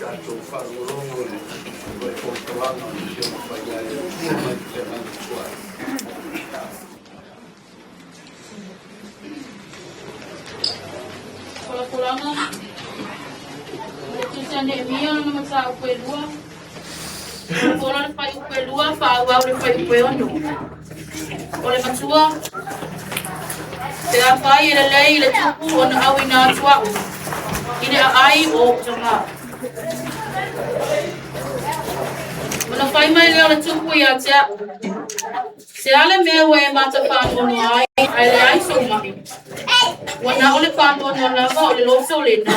Kalau pulangan, itu saya Nehemia nama saya upaya dua. Kalau pulang upaya dua, faham upaya ono. Oleh matua, saya faham ia lelai ia cukup ono awina tua. Ini ai o jangan. Mana faham mai ia cukup ia cia. Saya mewe mata faham ono ai semua. Wana ole pano na ba ole loso le na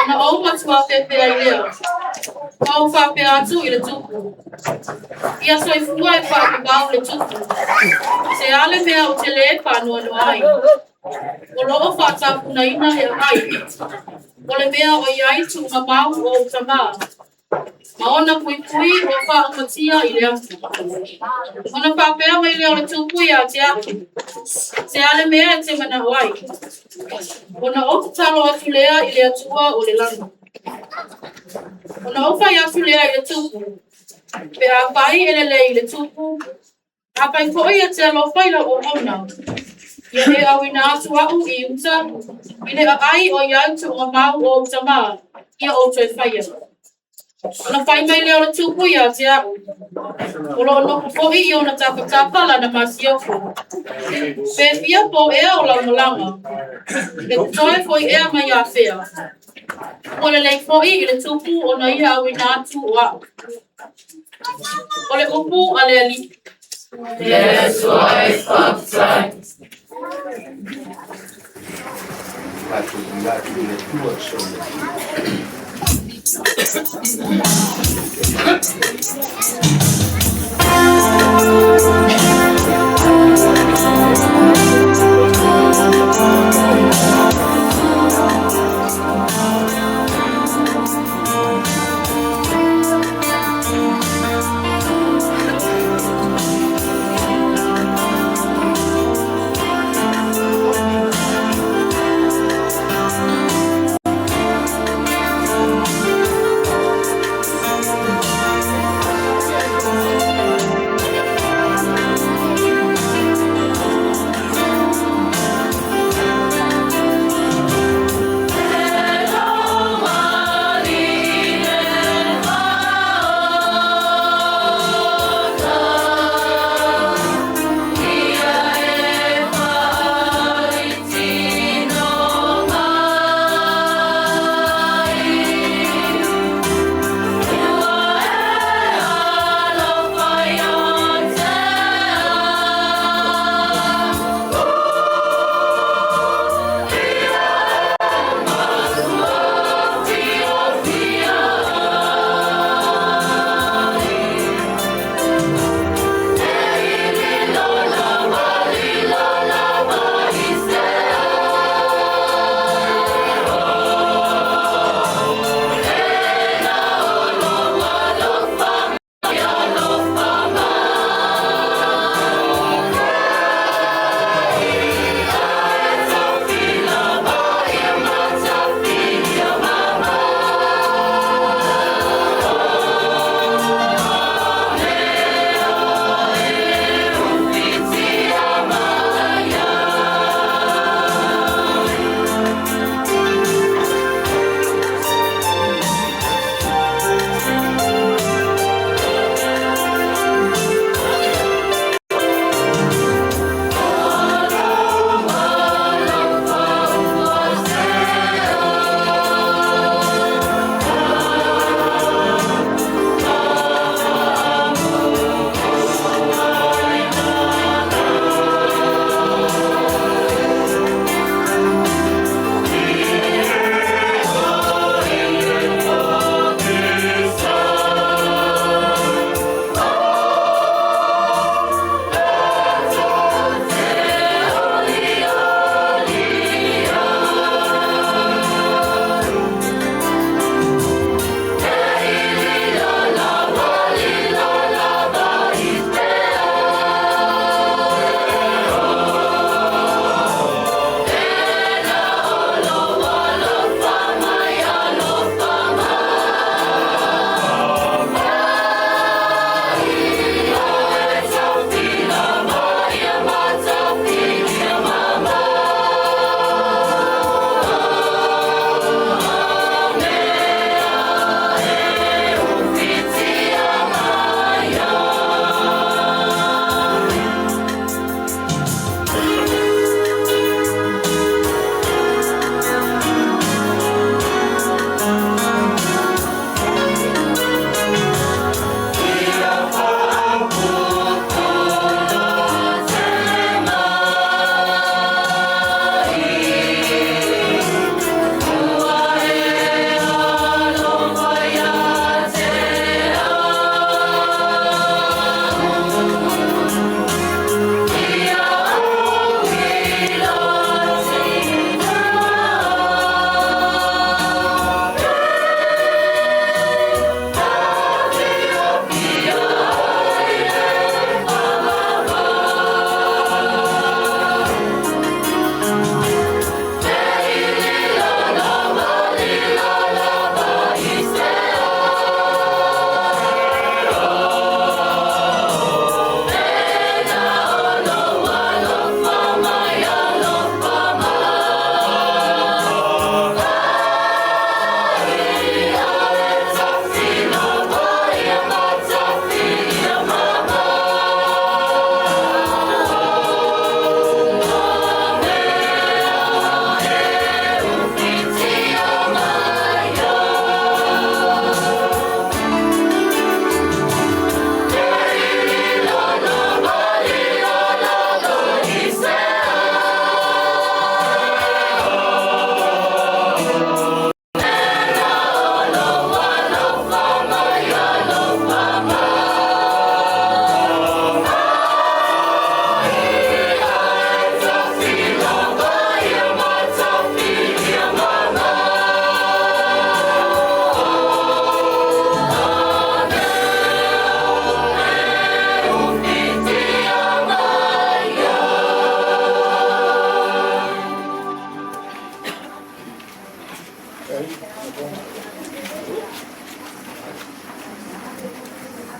na o ma tswa pe pe ile o fa pe atu ile tu ia so ifua fa pe ba ole tu se ale me o tele pano no ai o lo fa ta kuna ina e ai ole me o ia tu ma ba o tama maona pui o fa matia ile ona fa pe ma ile ole tu pui a tia se ale mea te mana wai. Ona o talo atu lea ile atua o le langa. Ona o fai atu lea ile tupu. Pe a pai ele le ile tupu. A pai ko ia te alo fai la o ona. Ia he au ina atu au I uta. Ile a ai o iau tu o mau o utama. Ia o toi fai a. Ona fai mai leo le tupu ia te au. Olo no ko I ona tapa la na masio ko. Pe fia po ea o la malanga. Le toe foi ea mai a fea. Ole le foi le tupu ona ia au ina atu wa. Ole upu ale ali. Yes, wife of time.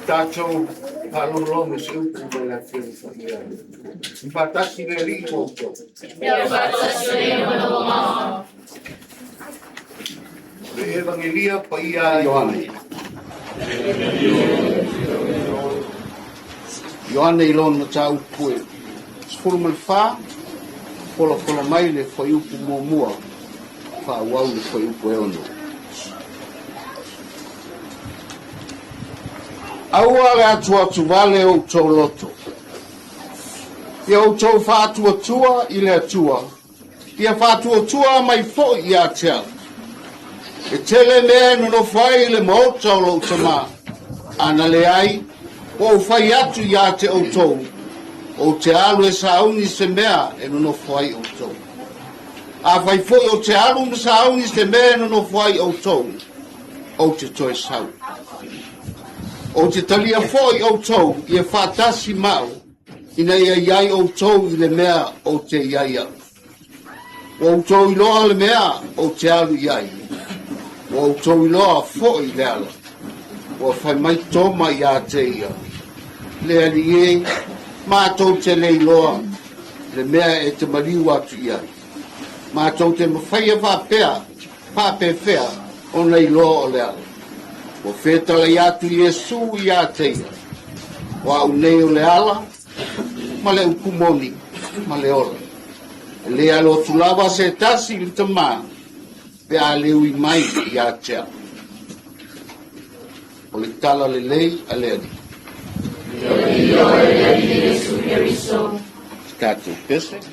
Tātou palolonga se upu me la whiu whaia. Mpatasi le ri koutou. Le evangelia pa ia Ioane. Ioane ilona tā upue. Sfuru mai whā, pola mai le whai upu mua. Wha wau le whai upu e ono. Aua le atu vale o tau loto. Ia o tau whātua i le atua. Ia whātua mai fo i a tea. E tele mea no whai le maota o lo tama. Ana le ai, o whai atu i a te o tau. O te alu e sauni se mea e no whai o tau. A whai fo o te alu me sauni se mea no whai o tau. O te toi sau. O te talia foi o tau i e whātasi mau, ina ia iai o tau i le mea o te iaia. O tau i loa le mea o te alu iai. O tau i loa foi le ala. O whai mai toma i a te ia. Le ali e, mātou te lei loa, le mea e te mariu atu iai. Mātou te mawhaia whapea whea, o nei loa o le ala. O whetala i atu Iesu i a teia. O au nei o le ala, ma le upumoni, ma le ola. E le alo tulawa se tasi i tamā, pe a leu i mai i a tea. O le tala le lei a le ali. Skatou pese.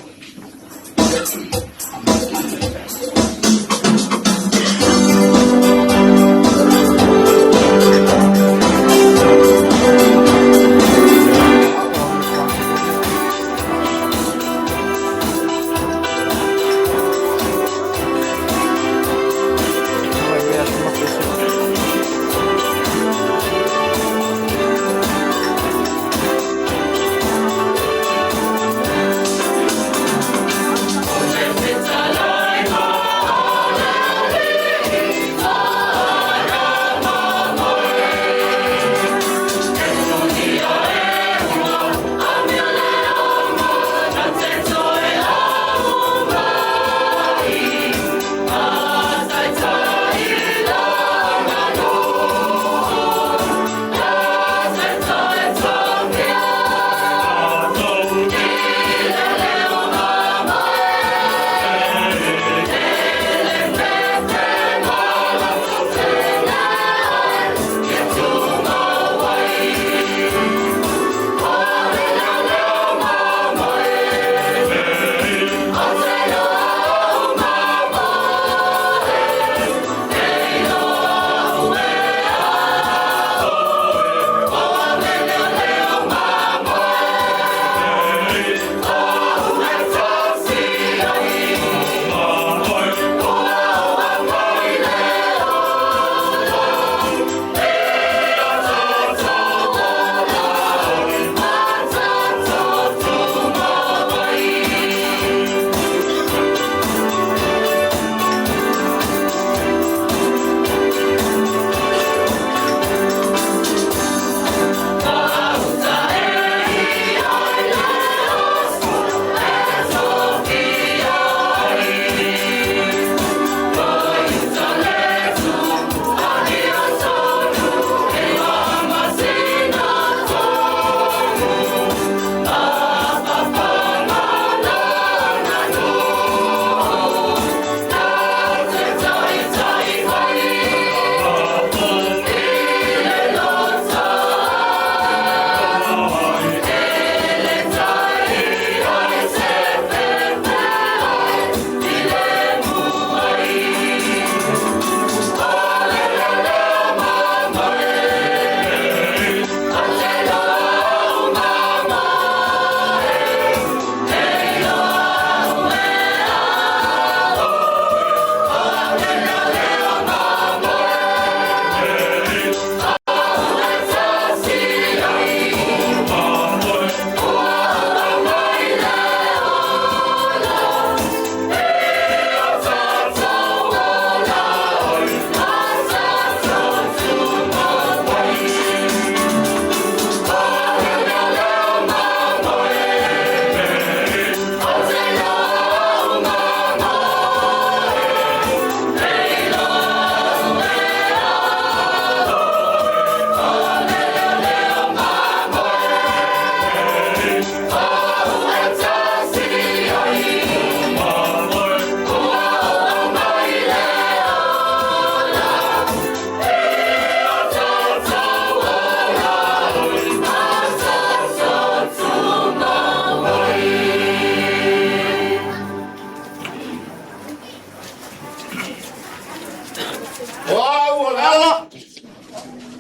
O ala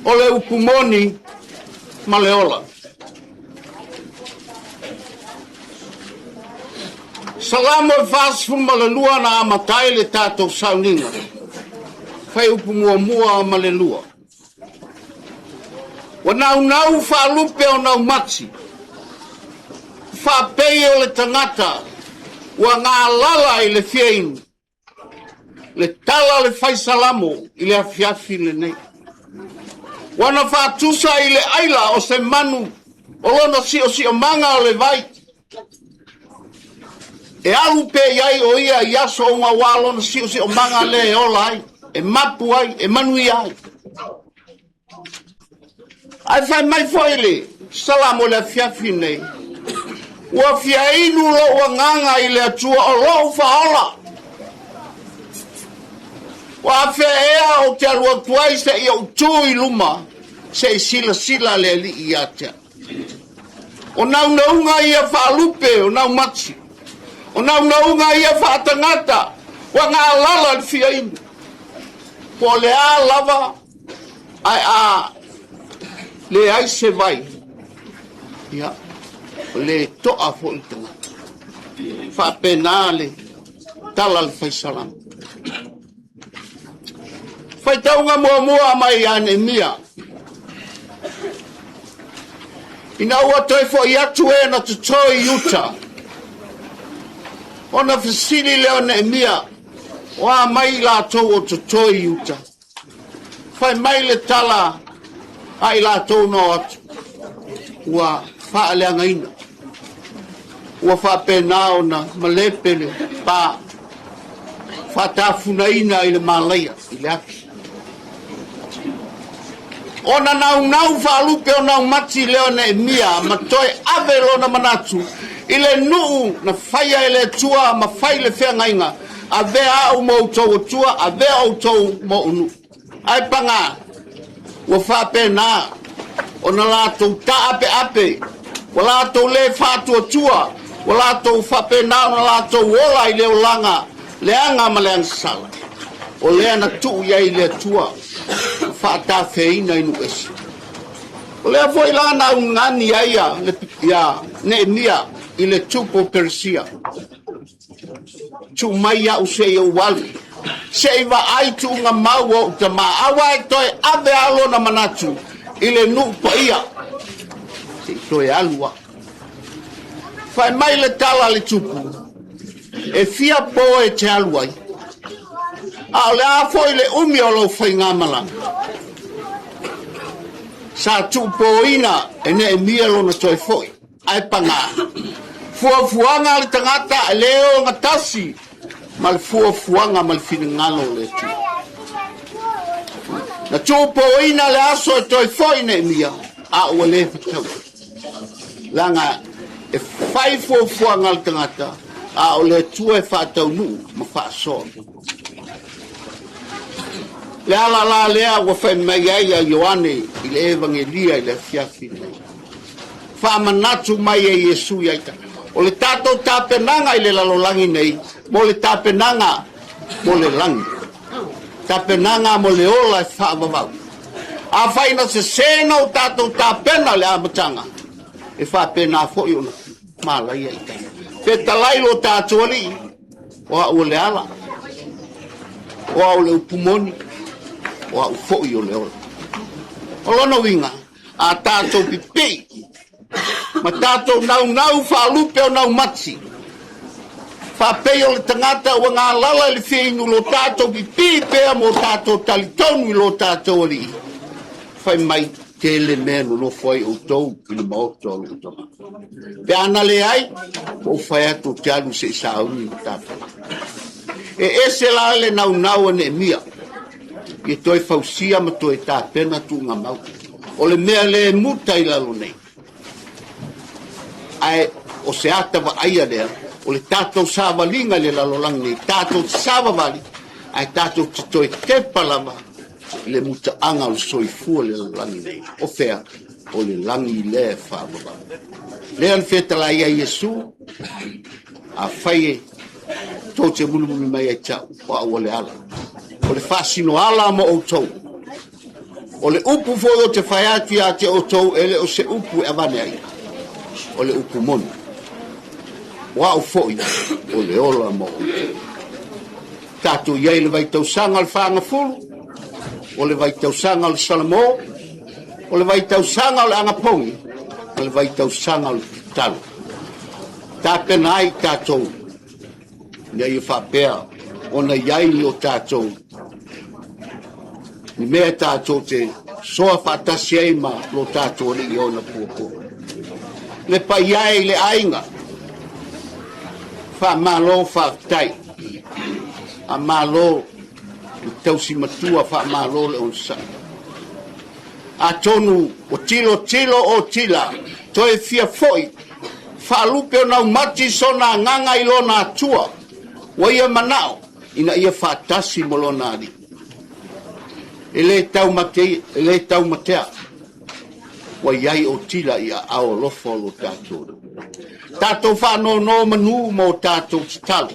o le upumoni maleola. Salamo e fasfu malelua na amatai le tatou sauninga. Fai upumua mua malelua. Wa nau whaalupe o nau matsi. Whapei o le tangata. Wa ngā lala i le fiainu. Le tala le fai salamo i le afiafi le nei. Wana whaatusa i le aila o se manu. O lona si o manga o le vai. E alupe iai o ia i aso o ngā wālona si o manga le e ola ai. E mapu ai, e manui ai. Ai fai mai foile, salamo le afiafi nei. Ua fia inu lo ua nganga i le atua o lo faola. Ua fia ea o te alua tuai se ia utu i luma, se i sila le li i atea. O naunga ia whaalupe o nau matsi. O naunga ia whaatangata, ua ngā lala le fia inu. Po le a lava, ai a le ai se vai. Ia, le toa fo i tanga. Fa pena le tala le fai salam. Fai taunga mua mai ane mia. Ina ua toi fo i atu e na tutoi yuta. Ona fisili leo ne mia. Wa mai la tau o tutoi yuta. Fai mai le tala ai la tau no atu. Ua faa lea ngaina. Ua faa pena ona malepele pa faa tafunaina i le malaya i le aki. Ona nau faa lupe o nau mati leo ne mia ma toi ave lona manatu i le nuu na faya i le tua ma fai le fea ngainga a vea au mo utou tua a vea au tou mo unu. Ai panga ua faa pena ona lātou ta ape, wa lātou le whātua tua, wa lātou whapena ona lātou ola i leo langa, leanga ma leanga sala. O lea na tuu iai lea tua, whātā whieina inu esi. O lea fwoi lana ungani aia, ne nia, i le tupo Persia. Tu mai au se i wali. Se iwa ai tu unga mau o utama, awa e toi ave alo na manatu. Ile nu pa ia te toe alua fai mai le tala le tupu e fia po e te alua a le a foi le umi o lo fai ngamala sa tupo ina e ne mia lo na toi foi ai panga fuanga le tangata leo ngatasi mal fuanga mal finingalo le tu na tupo ina le aso e toi foi ne mia a ua le fatau langa e fai fuanga le tangata a o le tua e fatau nu ma faso le ala la lea ua fai mai ai a Ioane i le evangelia i le fiafi fa manatu mai e Yesu iaita o le tatou tapenanga i le lalolangi nei mo le tapenanga mo le langi tapenanga mo le ola e whaavavau. A whaina se sena o tātou tāpena le amatanga. E whapena fwoi ona mālai e itai. Pe talai lo tātou ali, o au le ala, o au le upumoni, o au fwoi o le ola. O lona winga, a tātou pipi, ma tātou nau whaalupe o nau matsi. Whapei o le tangata o ngā lala le whieinu lo tātou pipi pēa mo tātou talitonu i lo tātou ali. Whai mai tele menu no fwai o tau i le maoto o tama. Pe ana le ai, o whai atu te alu se isauni o tātou. E ese la le nau ane mia. I toi fausia ma toi tāpena tu ngā mau. O le mea le muta i lalo nei. Ai, o se atawa aia lea. O le tātou sāwalinga le lalolang nei, tātou sāwawali, ai tātou te toi tepa lava, le muta anga o soifua le lalolangi nei, o fea, o le langi le whawawa. Le an whetala ia Yesu, a whaie, tō te mulumumi mai ai tau, o aua le ala. o le whaasino ala mo outou. O le upu foi o te whai atu a te outou ele o se upu e avane ai. O le upu monu. Wa o foi o le ola mo outou. Tātou iai le vai tausanga le whaanga fulu, o le vai tausanga le salamo, o le vai tausanga le angapongi, o le vai tausanga le talo. Tāpena ai tātou, ia i whapea, o na iai ni o tātou. Ni mea tātou te soa whatasi ai ma lo tātou ni i ona puapo. Le pa iai le ainga, whamalo whaktai, a malo le tausi matua fa malo le onsa a tonu o tilo o tila to e fia foi fa lupe na mati sona nganga ilona tua wa ia manao ina ia fa tasi molona ali ele tau matea wa iai o tila ia ao lofo lo tato fa no manu mo tato talo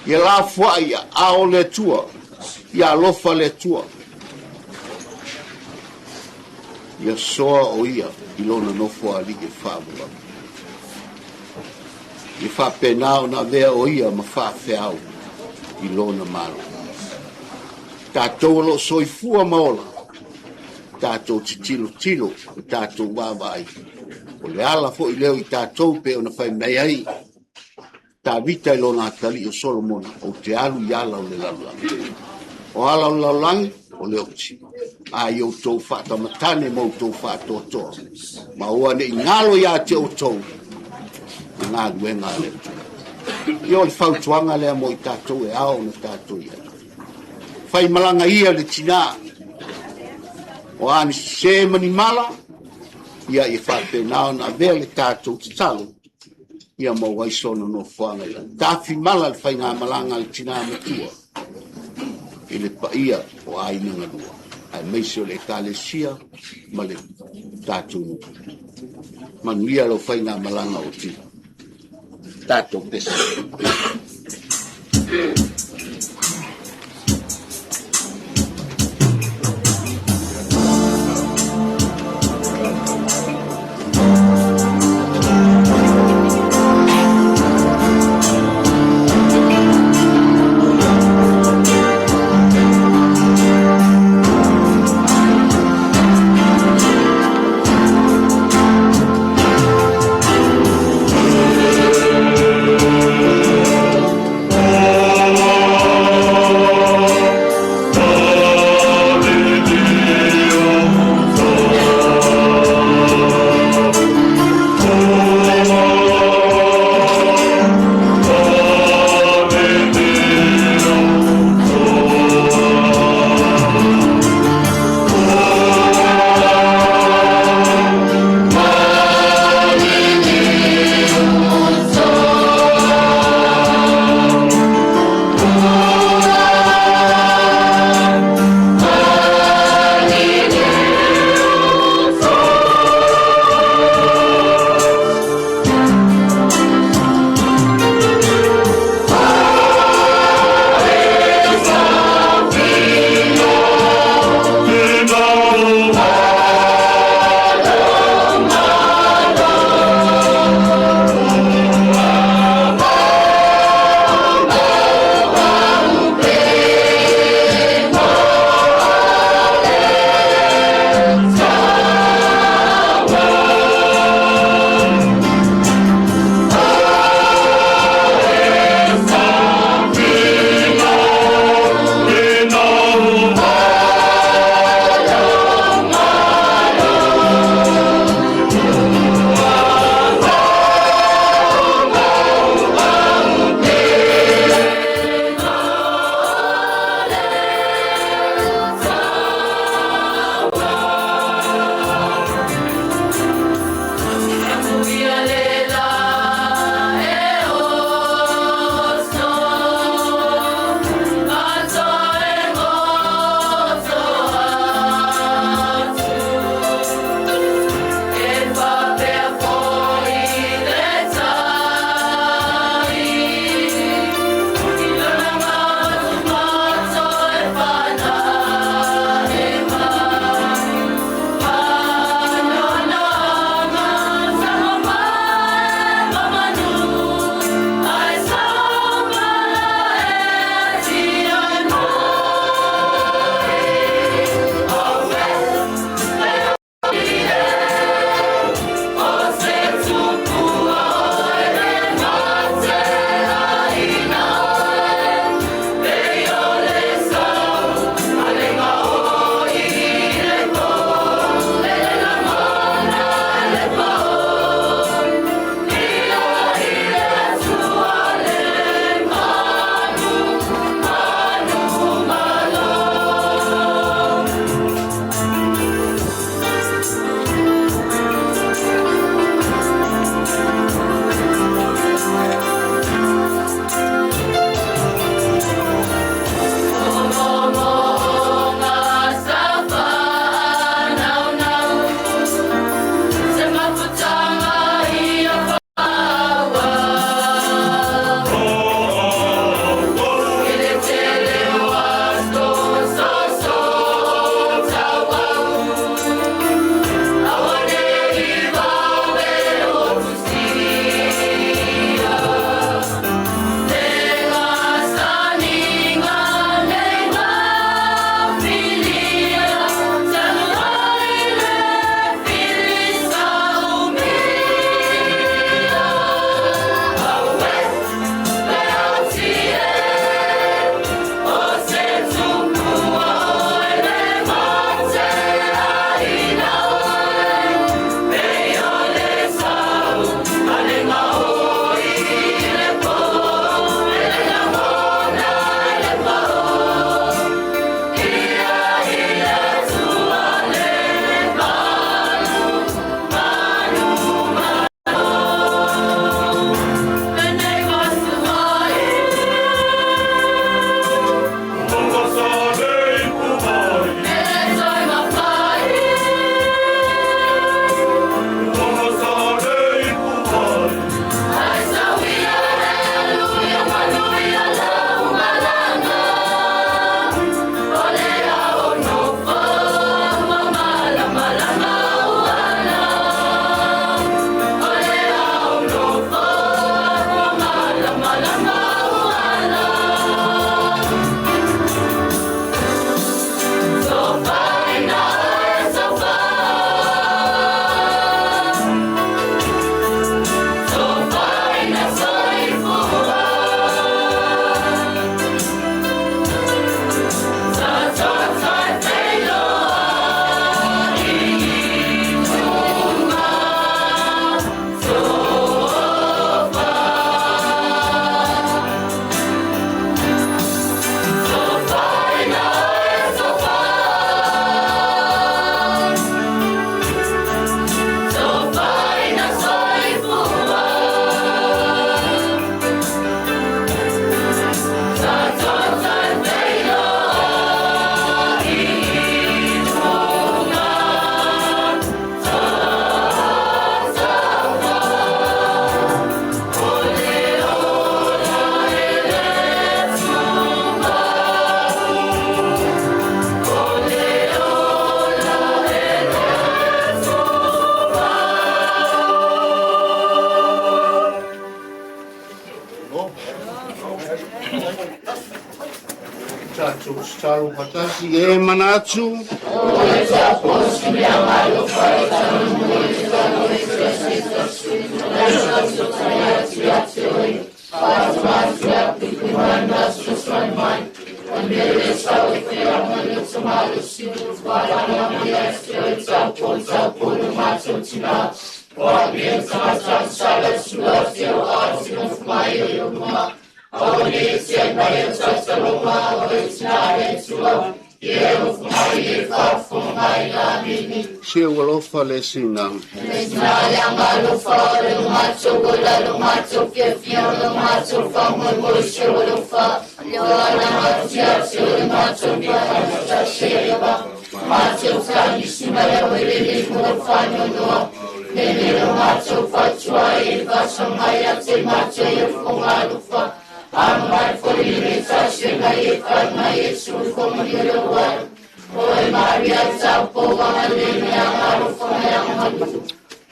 ia la fua ia ao le tua ia lofa le tua ia soa o ia ilona no fua li ke fabula i fa penao na vea o ia ma fa feau ilona malo tatou lo soifua maola tatou tilo tatou wawai o le ala fo i leo i tatou pe ona fai mei ai ta vita ilona atali o Solomon o te alu yala o le lalulangi. O ala o lalulangi o le ochi. A i o tau whata matane mo tau whata o toa. Ma ua ne ingalo ya te o tau. Ngā duenga le. I o le whautuanga lea mo i tātou e ao na tātou ia. Whai malanga ia le tina. O ani se mani mala. Ia i whapenao na vea le tātou te talo. Ia mau waisona no whanga ia. Tāwhi mala le whai ngā malanga le tina matua. I le paia o ainanga lua. Ai meisi o le kālesia ma le tātou nuku. Manuia lo whai ngā malanga o tina. Tātou pesa. Tato staru patasi e manatu. Se walofa le sina.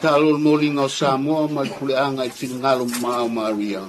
Talul molingo Samoa mai kuleanga I finngalo Mau Maria.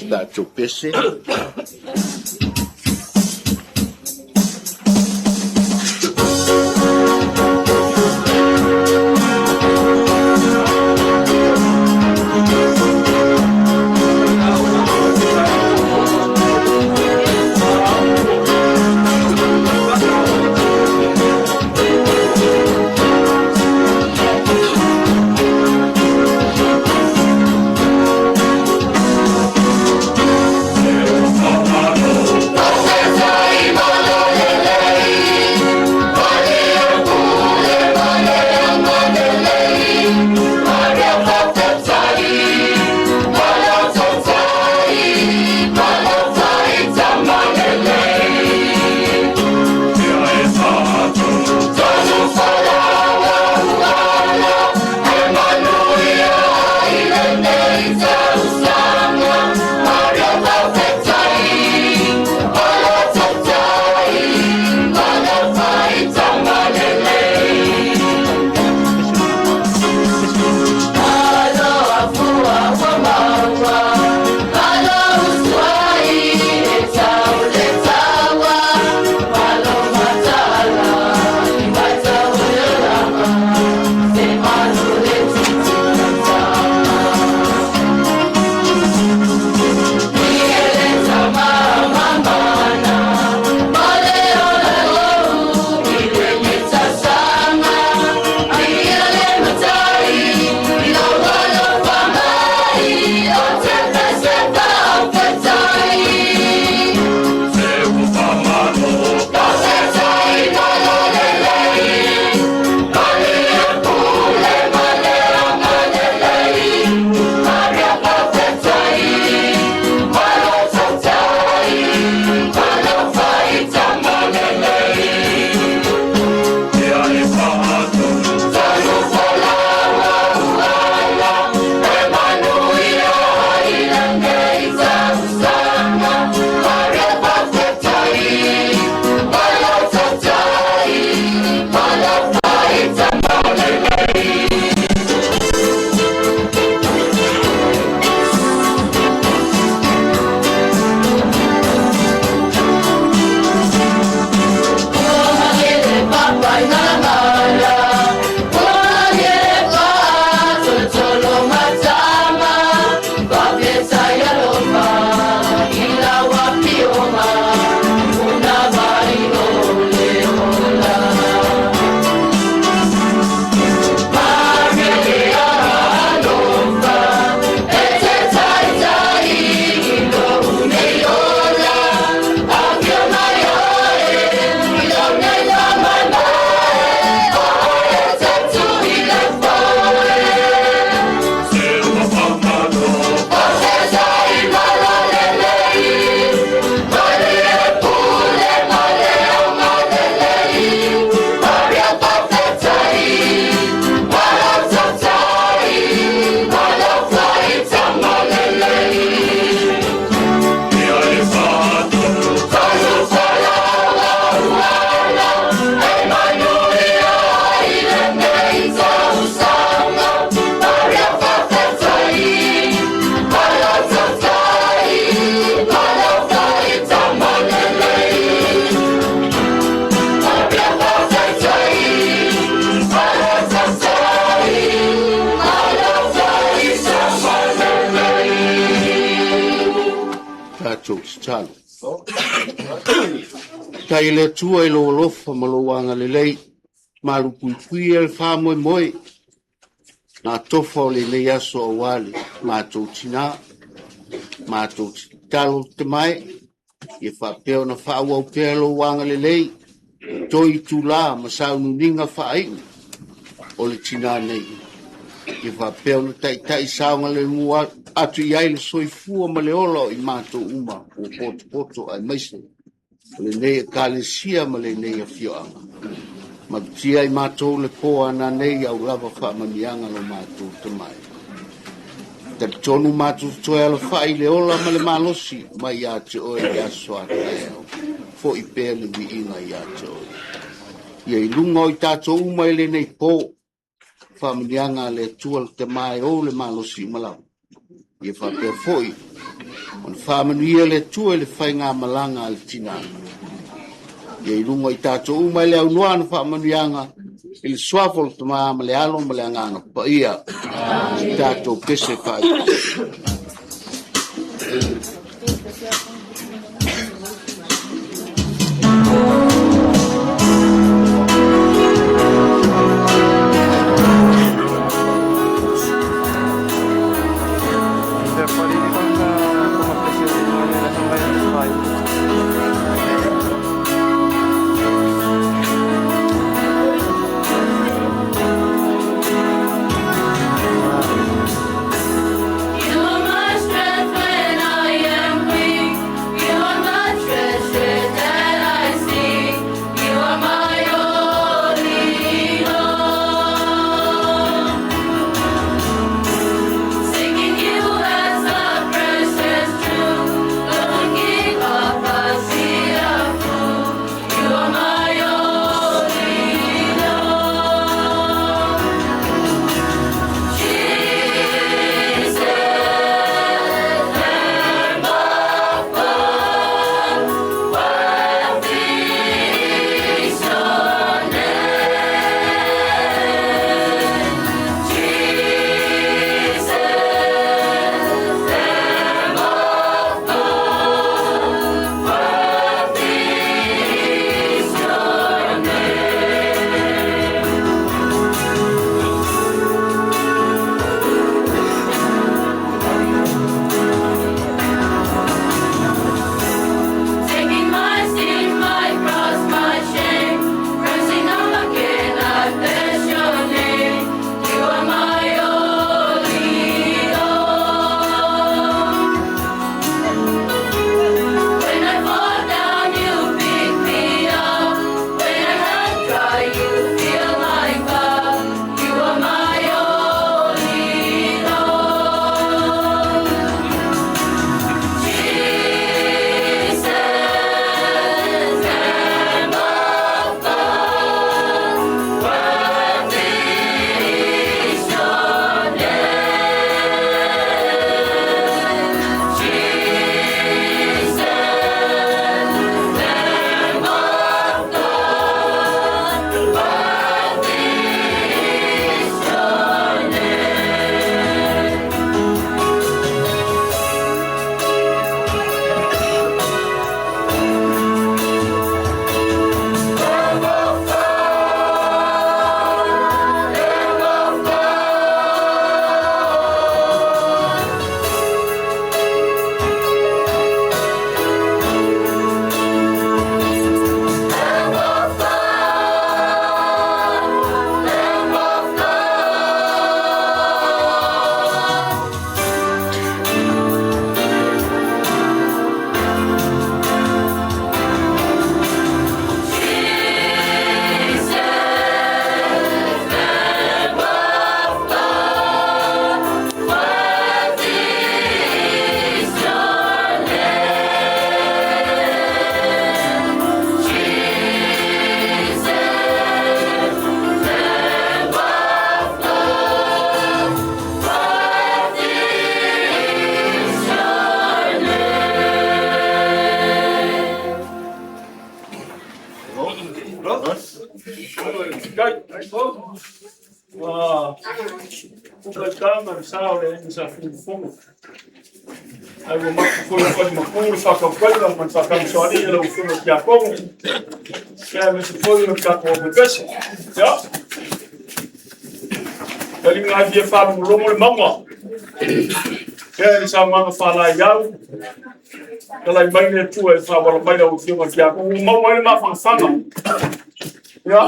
Tato pese. Oh, mātou talo. Tai le tua lo lofa maloanga le lei, malu pui el fa moe, na tofa le le aso awale, mātou tina, mātou talo te mai, e fa peo na fa au peo lo wanga le lei, toi tu la, masau nuninga fa ai, o le tina nei. E fa peo na tai saunga le mua, atu iai le soifua ma le olo i mātou uma, o poto ai maise. Le nei ka le sia ma le nei a fioanga. Ma tia i mātou le poa na nei au lava wha manianga lo mātou te mai. Te tonu mātou toi ala whai le ola ma le malosi mai a te oe i aso a te eo. Fo i pēr le vi inga i a te oe. Ia i lunga i tātou uma i le nei pō. Wha manianga le tua te mai o le malosi malau. Ia wha pēr foi. On wha manuia le tua le whai ngā malanga al tinana. Ia i runga i tātou umai le au nuana wha manuianga i le suafol te maa ma le alo ma le anganga pa ia i tātou pese whai. Kama msao le nisa fungu. Ai mo makulu whakaupala, man whakamsoani e lau whima ki a kongo. Kea me se poi o ka kua pepese. Ia. Kali ngā dia whamu rongo le maua. Kea ni sa manga whala iau. Kalai maine tua e whawala maina o whima ki a kongo. Maua e ma whangwhanga. Ia,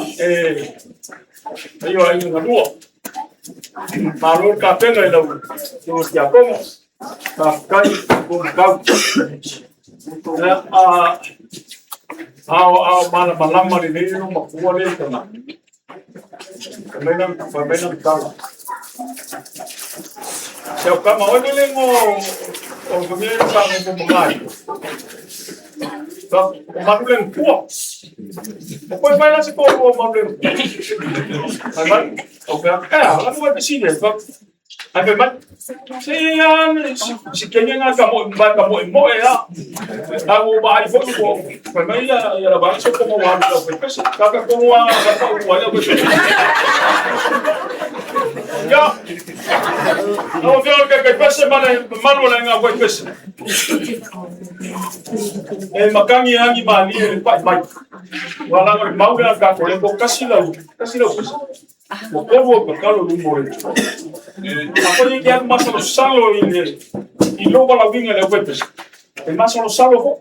ai ngā rua. Maro ka penga e lau whima ki a kongo. Ka kai ko kau ao mana malama ni ni no makua le tana kamena kala se o kama o le ngo o gomie ka mo mai ta manulen pua o ko vai la se ko o manulen ai o ka la no vai decide ai be mai si kenya nga kamo mo ya ako ba ai fo ko mai ya la ba so como wa ko pues ka como wa ya ko ya no veo que pese manuela nga ko pues makangi hangi mali pai wala ngo mau ga ko le ko kasila o povo ko kalo lumore ako ni que más lo salo y luego la winga le huepes el más lo salo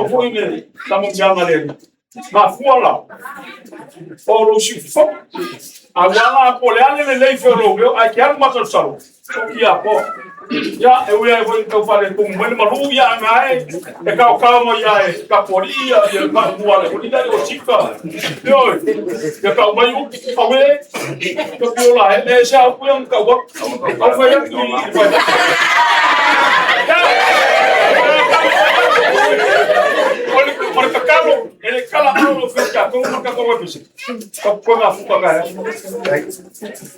fue y estamos ya malero ma fuala o lo si fo agora apoleale le lei ferro hay que más lo salo ya po ya eu ia eu falei com muito malu ya ngai e calma ya e caporia e ma fuala o dia o chica yo ya calma eu awe to piola e já fui um cabo ao foi Olha Carlos, ele cala no fica com uma capa de peixe. Com a fuga cara.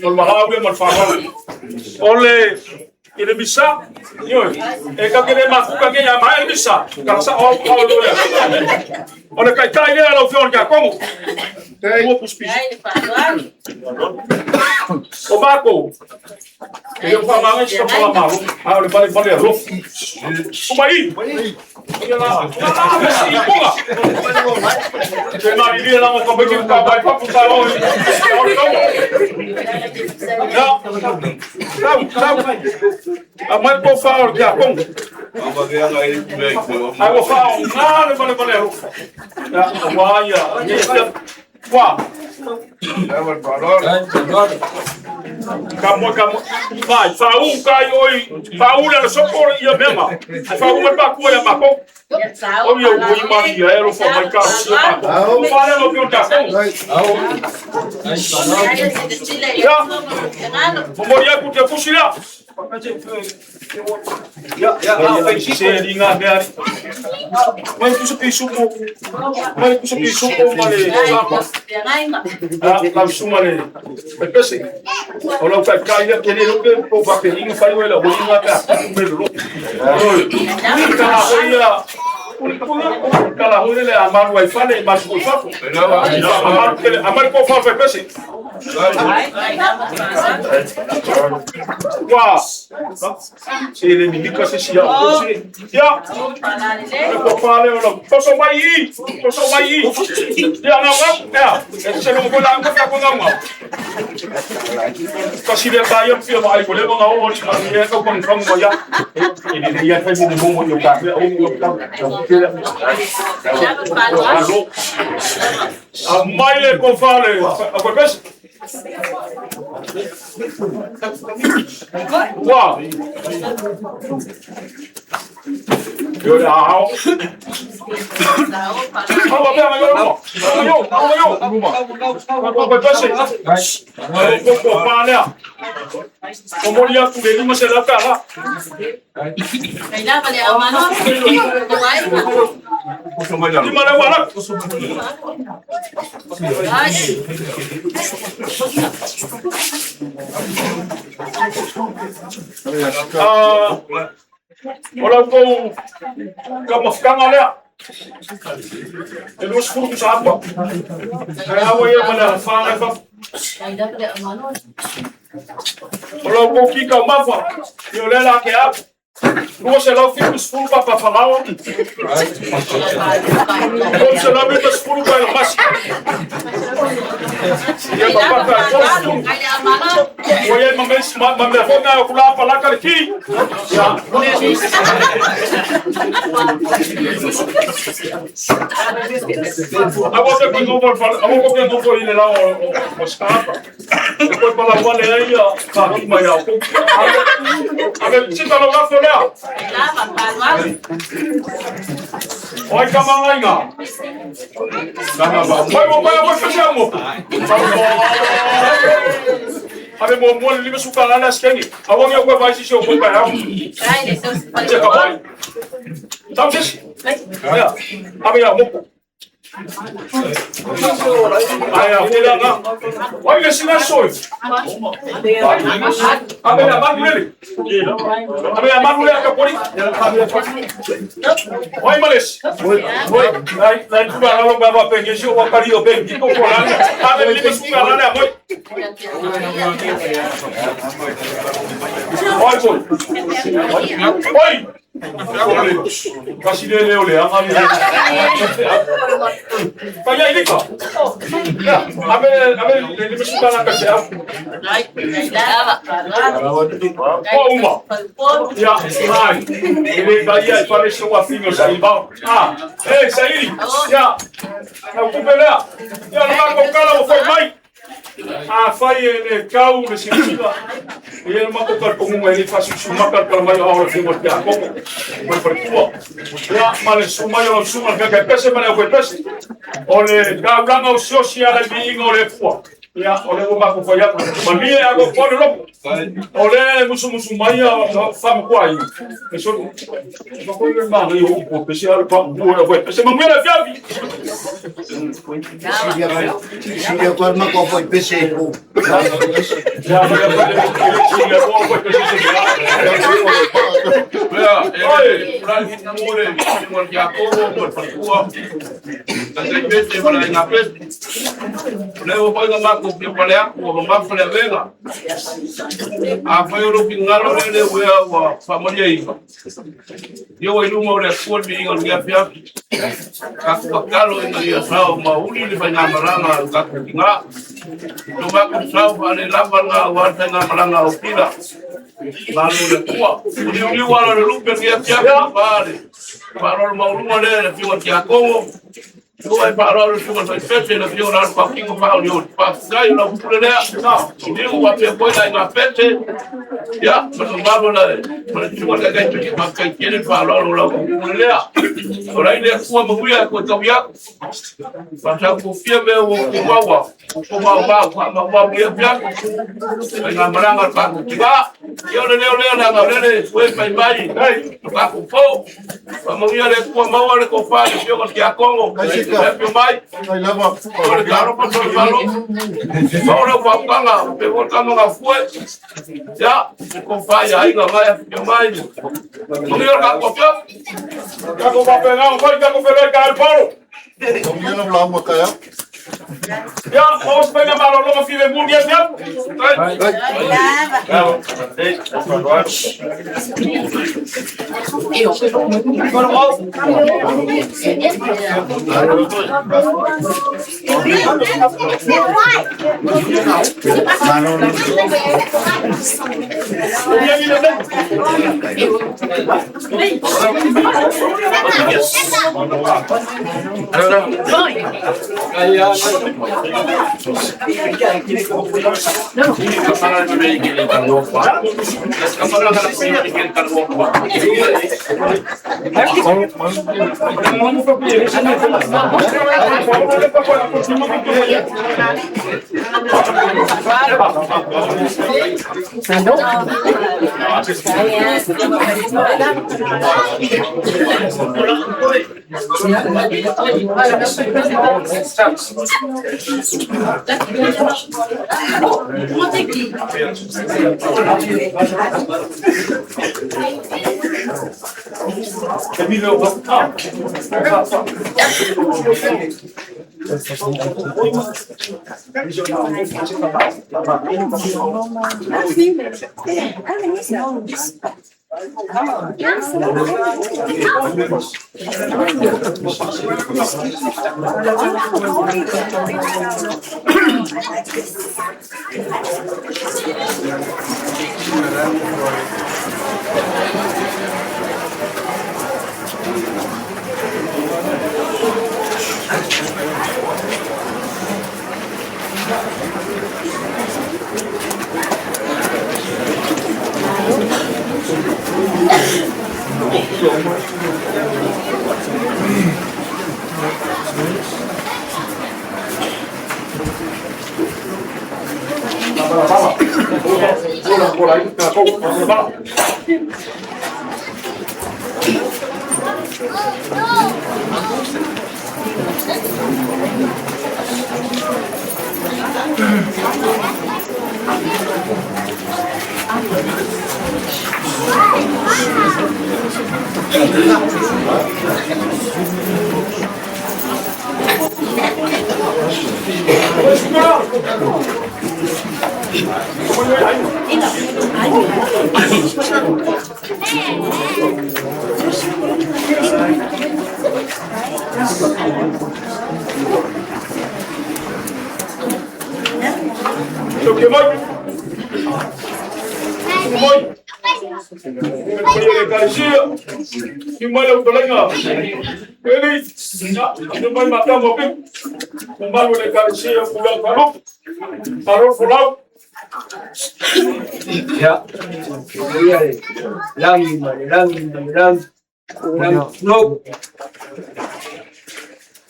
Olha lá o mal fala. Olha, ele bisa. Yo, é que ele mais fuga que já mais bisa. Cara sa olha. Olha cai ele lá o fica como? Vou pros peixes. O Marco. Eu falava antes que eu falava mal. Ah, ele vai rof. O Maí. Olha lá. Tem uma menina lá, uma companhia de trabalho para puxar hoje. A mãe pode falar que é como? Aí eu falo, vale. Olha, Wah, kamu, vai, fau kai oi, fau na sokor ia mema, fau ma ba ko ya ma ko, o yo ko ma ia ero fo mai ka, o fala no que tá com, ya, mo ia ku te kusira, ya, se linga gari, mai ku so la sumare pese o lo ka kai ke le lo ke o ba ke ni fa yo la bo ni ka me lo ka hoya kala hoya le amar wifi le mas ko fa amar ko fa pese wa se le mi ka se sia ya ko fa le lo so mai ya na wa se lo ko la ko ka ngam kasi le ka yo fio mai ko le nga o ni ya ko kon mo ya ni ya fa ni mo yo ka o yo ka mai le ko fa le ko pes wow yo lao oh ba ba yo ko pes ko fa le como ya tu le mo se la ka la Kailan pala ang mano? di mana wala wala ko kamafkanga le Elus furu sa apa kaya away man fa Kailan pala ang mano? Olo ko kika mafa. Yo lela ke ap. Ko se lo fiku skulu pa falao. Ko se lo bitu skulu pa mas. Ya papa ka. Oye mames mamle fona kula pala ka ki. Ya. Agora que não vou falar, agora que não vou ir lá o escapa. Depois para lá ele aí, tá aqui mais alto. A ver, se tá lá fora. Oi, camarada. Vai fechar, amor. Ave mo lima suka na skengi. Awang yo ko vai si show ko pa. Ai, se ka vai. Tamsis. Aya. Ave ya mo. Aya, fila na. Wai le sina soy. Ave ya magule. Ave ya magule ka pori. Wai males. Wai. Lai tu ba lo ba pe ke show ko pari o pe ki ko ko na. Ave lima suka na mo. Oi, boy. Oi. Kasi lele ole, ang kami. Kaya ini ka. Abe, hindi mo suka na kasi. Oh, uma. Ya, ay. Ele kaya ipareso wa fingo sa ibaw. Sairi. Ya. Nakupela. Ya, nakakala mo for mai. Fai ne kau me sila. Ele makukar ko mo ele fasu sumakar kalmayo ahora fingo te ako. Mo pertua. Ya, male sumayo suma ka pese male ko pese. Ole ka blanga o social being ole fo. Ya, ole ko ba ko ya. Mami ako ko lo. Ole musu maya fam ko ai. Eso ko le ma ri o pese al pa o ko pese mo mera fiabi. Siya ko ma ko foi pese ko. Ya, siya ko pese. Ya, lagi namore, mo ya ko mo pertua. Tanto pese para na pese. Leo foi no maco que para o maco para vega. Foi o pingalo le wa familia hizo. Yo voy lumo le por mi ngol ya pia. Kakalo en dia sao mauli le bana maranga ka kinga. Tu maco sao vale la banga wa tanga maranga o pila. Lalu le tua. Ni wala le lupe ya pia vale. Para o maulu le fio que como. Tu vai parar o chuva vai fechar na pior hora para quem vai olhar para sair na pula né não eu vou ter coisa na festa já mas não vai lá mas chuva que vai ter para quem quer falar lá pula né ora ele é uma mulher com tabia para confia meu o bawa mulher já na maranga para tirar eu na galera foi para embaixo para com fogo a mulher é com a mão olha com faz eu que a Congo Happy mai. Ora claro pa so malo. Ora pa kanga, pego kama nga fue. Ya, ko fai ai nga mai, mai. Mo yo ka ko pia. Ka ko pa pega, ko ka ko pega ka al paro. Yo no hablamos acá. Ya, vamos pegar malo lo que vive muy bien, ya.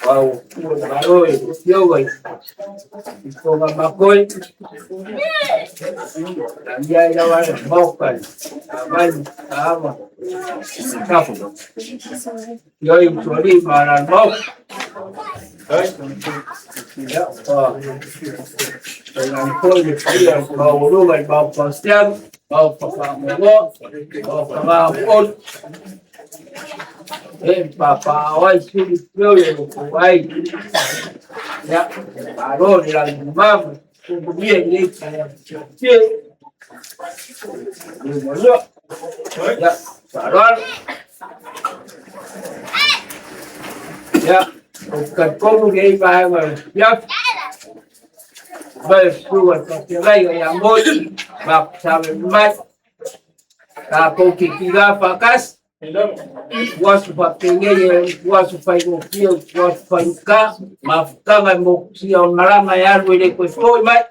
Wow, rồi, yêu rồi. Cô bà coi. Làm dây đâu ai bốc rồi. Bên, mà. Không. Rồi, chỗ đi mà làm bốc. Đấy. Rồi làm khôi được bây giờ bầu luôn rồi, bầu vào xem. Bầu vào ngõ. Bầu vào ôn. Papa ơi xin yêu của anh ya bà rồi là mam cũng biết đi chơi một nước ya bà đó ya cần có cái bài mà ya về xuôi cái này là làm môi mà sao mai ta có kỳ ra fakas wasufaigokia wasufaika mafutanga mokusia malama yaru ile kwefoi mai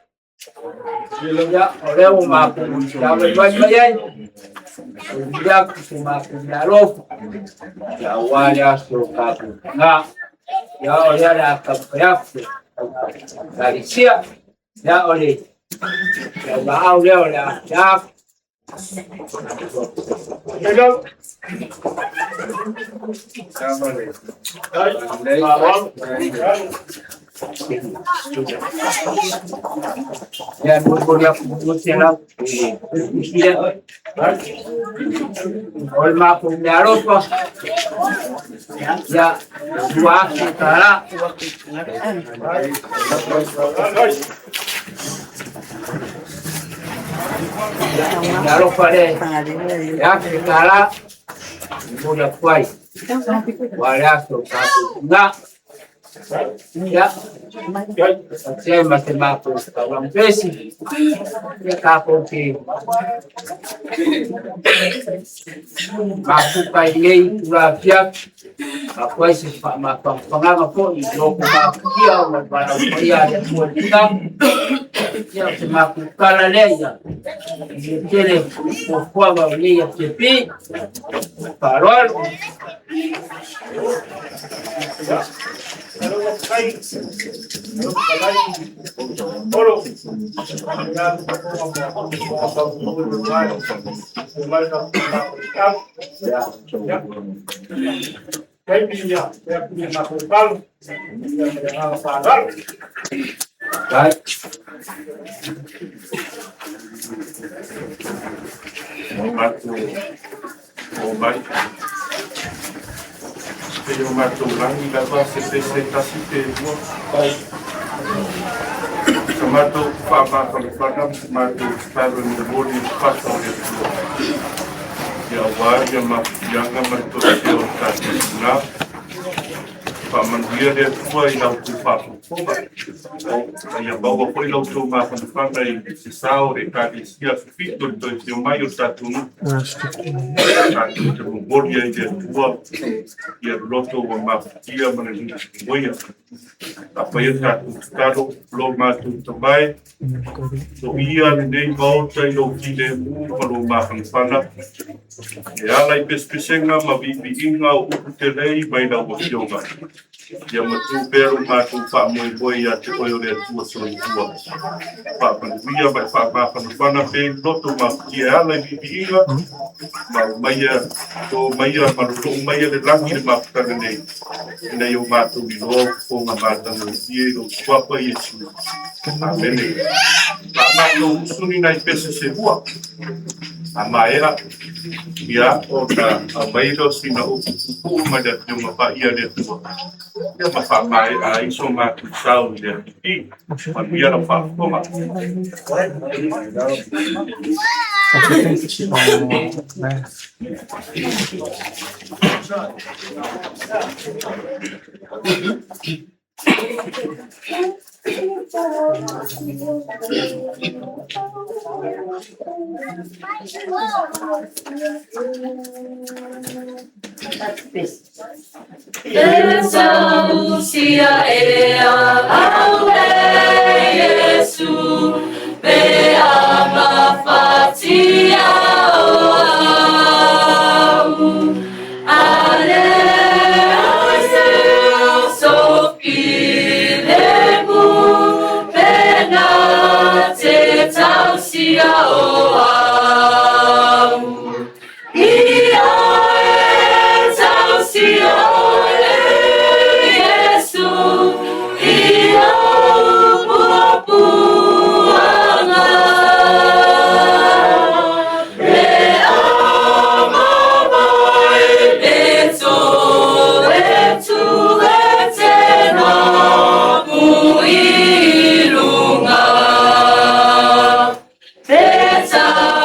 ya oleo makumushawe bayi ya kusumakundalofu ya wale asokaku na ya ole akayafu kalisia ya ole ya baau leo ya Hello. Yan boleh musyawarah. Oleh pengaruh ya dua setara. Kalau pada ya setara mudah kuai. Walau suka enggak ya saya masih mampu kawan besi ya kapal ke mampu kayak rakyat apa sih pak makan pengaruh pun itu dia membantu dia buat kita ya semakin kalah dia jadi kuat dia cepi parol yo mato rangi la base se tasite pai mato papa para mato estado en el borde paso de ya guardia más yanga mato yo na pamandia de tua e não tu papo aí a boga foi lá tu mas quando fala em sal de cadecia fito do maio tatu o bordia de tua e a loto o mafia mas boia apoia tatu caro lo mato também so ia nem volta e não tire para o mafia fala e ela e pesquisenga ma bibi inga o telei vai dar o seu ia matu pero matu fa moi boi a te oi ore tua so i tua fa ia vai fa fa pe loto ma ki ala i biinga ma maia to maia ma to maia de langi ma ka nei nei o matu i lo ko ma mata no i lo kwa pa i su amene ma no suni nai pese se bua a maera ia o ta a mairo sina o ma da te ma pa ia de tua ia ma fa mai a iso ma tu sau de i ma ia no fa toma Exausia ea aure Jesu be ama fatia o ale so filemu pena te tausia o Pesa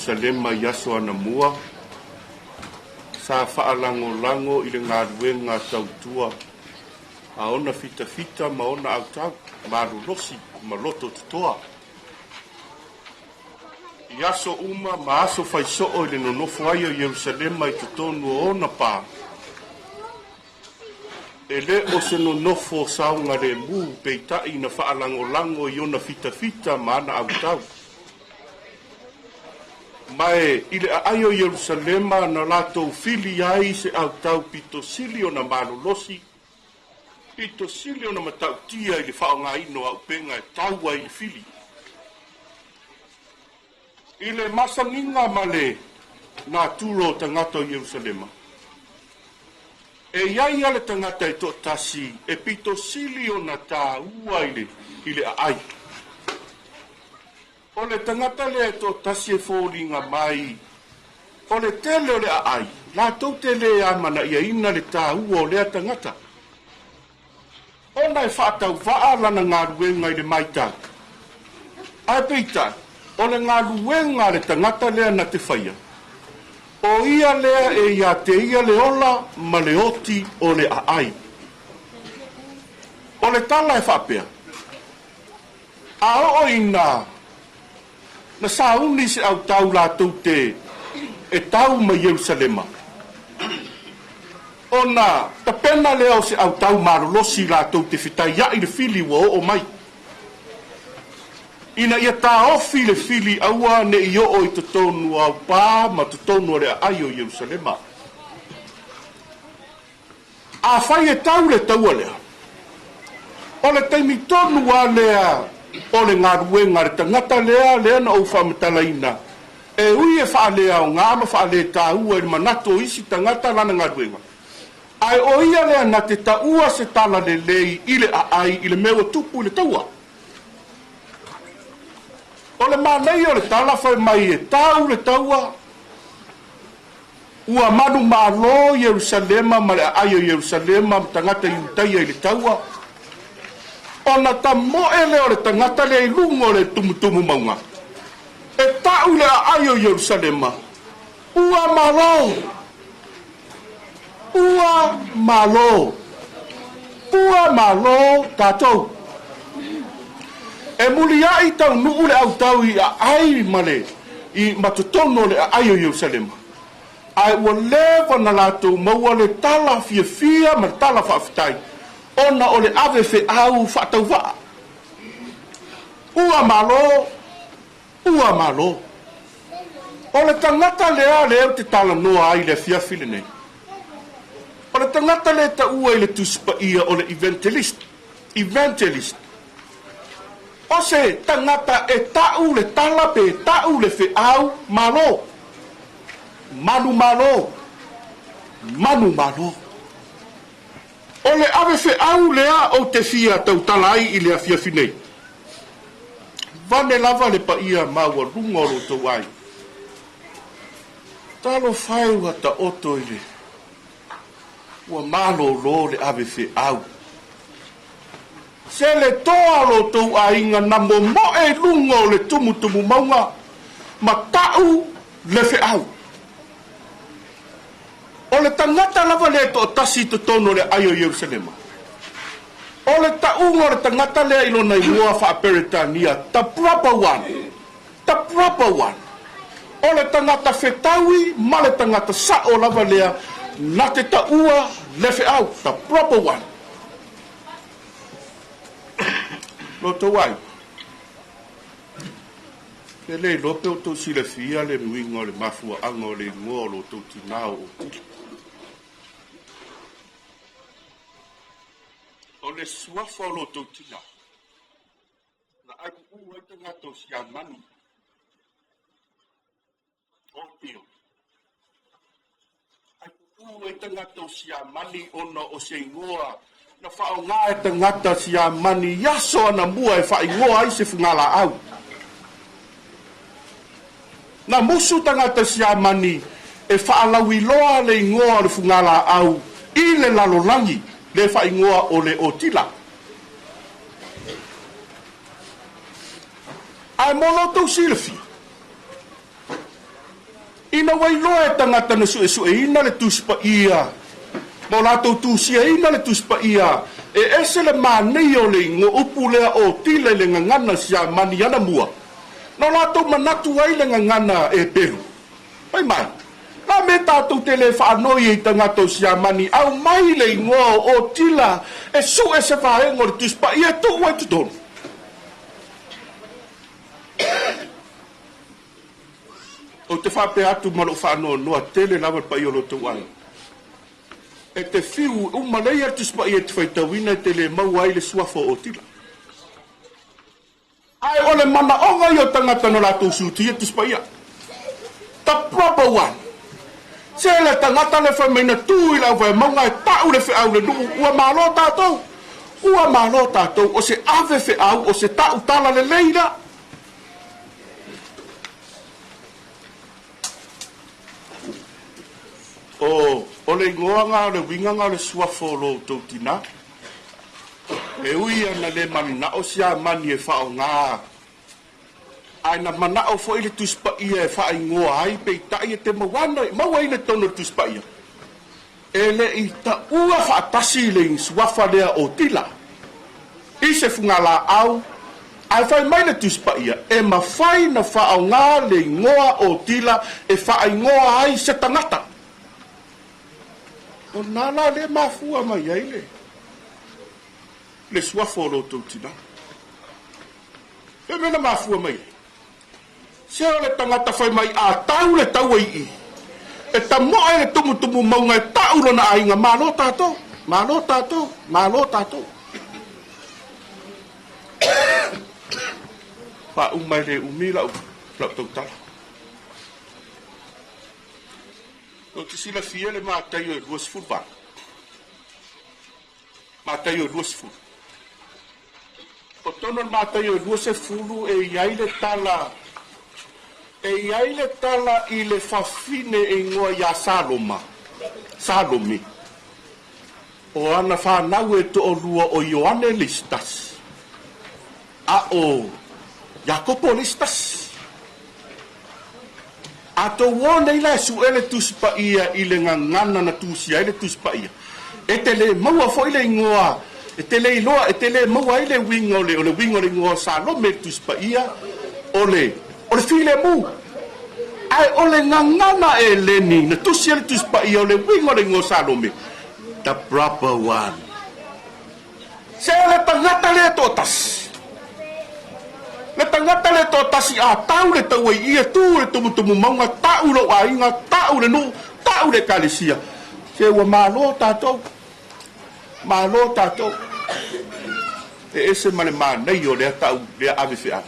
Yerusalema yaso ana mua sa faalango i le ngaruenga tautua aona fita maona autau marolosi maloto tutoa yaso uma maaso faisoo i le nonofo ai o Yerusalema i totonu ona pa ele o se nonofo saunga le mu peitai na faalango i ona fita maana autau Mae, ile aio Yerusalema na lato fili ai se au tau pito silio na malolosi. Pito silio na matau tia ili whao ngā ino au penga e taua ili fili. Ile masanginga male na turo tangata o Yerusalema. E iai ale tangata e to tasi e pito silio na tā ua ile ai. O le tangata le to tasi e fōringa mai. O le tele o le ai. La tau tele a mana ia ina le tā ua o lea tangata. O nai whātau whaa lana ngā ruenga i le maitā. Ai peita, o le ngā ruenga le tangata lea na te whaia. O ia lea e ia te ia le ola ma le oti o le ai. O le tala e whapea. A o ina na sauni se au tau la te e tau ma Yerusalema. Ona ta pena leo se au tau marolosi la te fitai ia i le fili wa o mai. Ina ia ta ofi le fili aua ne i o i tonu au pā ma tonu le ai o Yerusalema. A fai e tau le tau lea. O le taimi tonu a lea o le ngā ruenga re tangata lea na o whamatalaina. E ui e whaalea o ngā ma whaalea tā ua i manato isi tangata lana ngā ruenga. Ai o ia lea na te ta ua se tala le lei i le ai i le mewa tupu i le taua. O le mānei o le tala whai mai e tāu le taua. Ua manu mālo Yerusalema ma le ai o Yerusalema ma tangata i utaia i le taua. Ona ta moe leo le tangata le i lungo le tumutumu maunga. E tau le ai o Yerusalema. Ua malo. Ua malo. Ua malo tātou. E muli ai tau nuu le au tau i ai male. I matutono le ai o Yerusalema. Ai ua lewa na lātou maua le tala fia ma le tala whaafitai. Ona o le ave fe au whaatau waa. Ua malo. Ua malo. O le tangata lea leo te tala noa ai le fiafile nei. O le tangata le ta ua i le tuspa ia o le evangelist. Evangelist. O se tangata e tau le tala pe tau le fe au malo. Manu malo. Manu malo. O le ave fe au lea o te fia tau talai i le afia finei. Vane lava le pa ia maua rungoro to wai. Talo fai wa ta oto i le. Ua malo lo le ave fe au. Se le toa lo tau a inga na mo e lungo le tumutumu maunga. Ma tau le fe au. O le tangata lava le to tasi to tono le ayo Yerusalema. O le taunga le tangata le ilo na iua wha peretania. The proper one. The proper one. O le tangata fetaui ma le tangata sa o lava lea na te taua le fe au. The proper one. Loto wai. Ke le lope o to si le fia le muinga o le mafua anga o le ngoa lo to tinao o tiki. O le suafa o lo to tina. Na ai ku ua te ngato si a manu. O tio. Ai ku ua te ngato si a mani ona o se ngoa. Na whao ngā e te ngata si a mani yaso ana mua e whai ngoa ai se whungala au. Na musu tangata si a mani e whaalawi loa le ngoa le whungala au i le lalolangi le whai ngoa o le otila. Ai mono tau silefi. Ina wai loa e tangata na su e ina le tuspa ia. Mo lātou tūsia ina le tuspa ia. E ese le mānei o le ingo upu lea o tila le ngangana si a mani ana mua. No lātou manatu ai le ngangana e peru. Pai mai. La me tātou te le whaanoi e tangato si a mani. Au mai le ingoa o tila. E su e se whaengo le tuspa ia tu ua tutonu. O te whape atu maro whaanoa noa tele lawa pa i o lo te wai. E te fiu umalei atu spa i e te whaitawina e te le mau ai le suafo o tila. Ai o le mana onga i o tangata no lātou suti e te spa ia. The proper one. Se le tangata le whamaina tū i lau vai maunga e tau le whiau le nuu. Ua mālo tātou. Ua mālo tātou o se ave whiau o se tau tala le leira. o le ngoanga le winganga le suafo lo to tina e ui ana le manina o sia mani e whaonga ai na mana o fo ile tuspa ia e wha ingoa ai pe tai e te mawana maua ile tono tuspa ia e le i ta ua wha atasi le suafa lea o tila i se fungala au ai fai mai le tuspa ia e mawhai na whaonga le ngoa o tila e wha ingoa ai se tangata o nana le mafua mai ai le suafo lo tau tina e mena mafua mai se o le tangata fai mai a tau le tau ai e ta moa le tumu maunga e tau lona ainga malo tato pa umai le umi lau tau tala o te sila fia le mātai o ruas fulba mātai o ruas fulu o tono mātai o ruas fulu e iai le tala i le fafine e ngoa ia Salome o ana whanau e to o lua o Ioane Listas a o Jacopo Listas a to wone ila su ele tuspa ia i le ngangana na tusia ele tuspa ia e te le maua fo ile ngoa e te le iloa e te le maua ile wingo le o le wingo le ngoa Salome tuspa ia o le file mu ai o le ngangana e leni na tusia le tuspa ia o le wingo le ngoa Salome the proper one se le tangata le totas le tangata le totas a tau le tau ia tu le tumu maunga tau lo ainga tau le nu tau le kalisia se wa malo tato e ese male nei o le tau le ave fea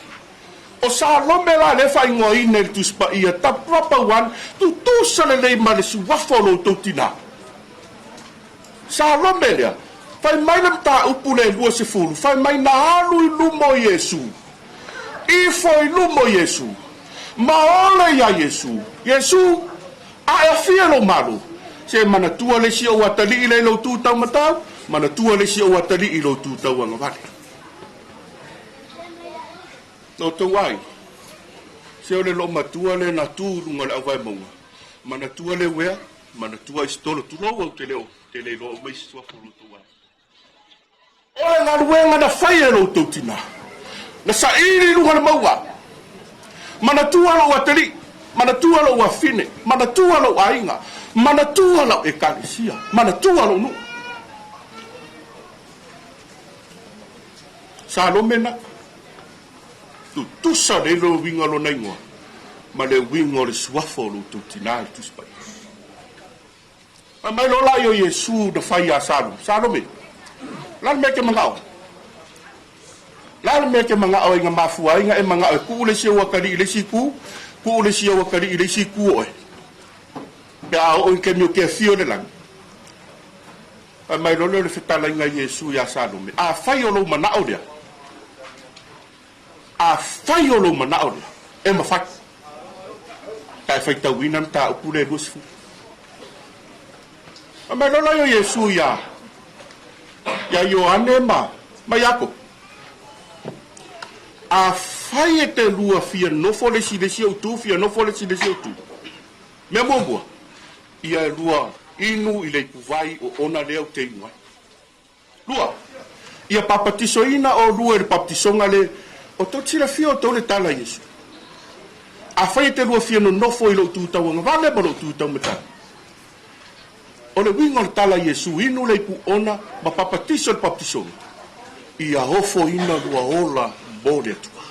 o Salome la le fai ngoi nel tuspa ia ta proper one tu sale le male su wafolo to tina Salome le fai mai le ta upule lua se fulu fai mai na alu i lumo Yesu i foi lumo Yesu ma ole ya Yesu a e fia lo malo se mana tua le si o atali le lo tu tau matau mana tua le si o atali i lo tu tau anga vale no to wai se o le lo matua le na tu lunga le avai monga mana tua le wea mana tua istolo tu lo o te lo mai sua fulu tu wai ole na luenga na fai lo tu tina na sa ili lunga le maua mana tua lo atali mana tua lo afine mana tua lo ainga mana tua lo ekalisia mana tua lo nu Salome na tu sa le lo winga lo naingoa ma le winga le suafo lo tu tina tu spai a mai lo la yo Yesu de fai a Salome la me ke mangao inga mafua inga e manga e ku le si wakari le si ku le si wakari le si ku o ya o ke mi ke fio de lang a mai lo le fetala inga Yesu ya Salome a fai o lo mana o dia e ma fai kai fai ta winam ta ku le rusfu a mai lo yo Yesu ya Ioane ma Jacob a fai e te lua fia no fole si le si o tu me mombua ia lua inu i le puvai o ona leo te inua lua ia papatiso ina o lua e papatisonga le o to tira fia o to le tala Yesu a fai e te lua fia no nofo i lo tu tau anga vale ma lo tu tau meta o le wingo le tala Yesu inu le pu ona ma papatiso le papatisonga ia hofo ina lua ola bode tua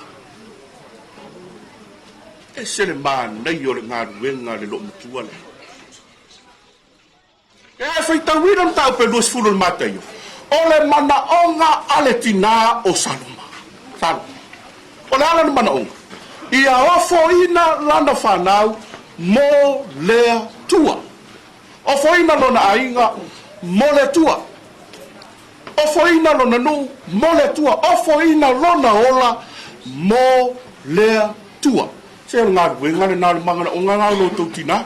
e se le nei o le ngaruenga le lo mutua le e fai tawina mta pe lus fulu matai o le mana onga ale tina o Saloma o le ala mana onga ia ofo ina lana whanau mo lea tua ofo ina lona ainga mo le tua ofo ina lona nu mo le tua ofo ina lona ola mo le tua se nga wenga le na manga o nga lo to tina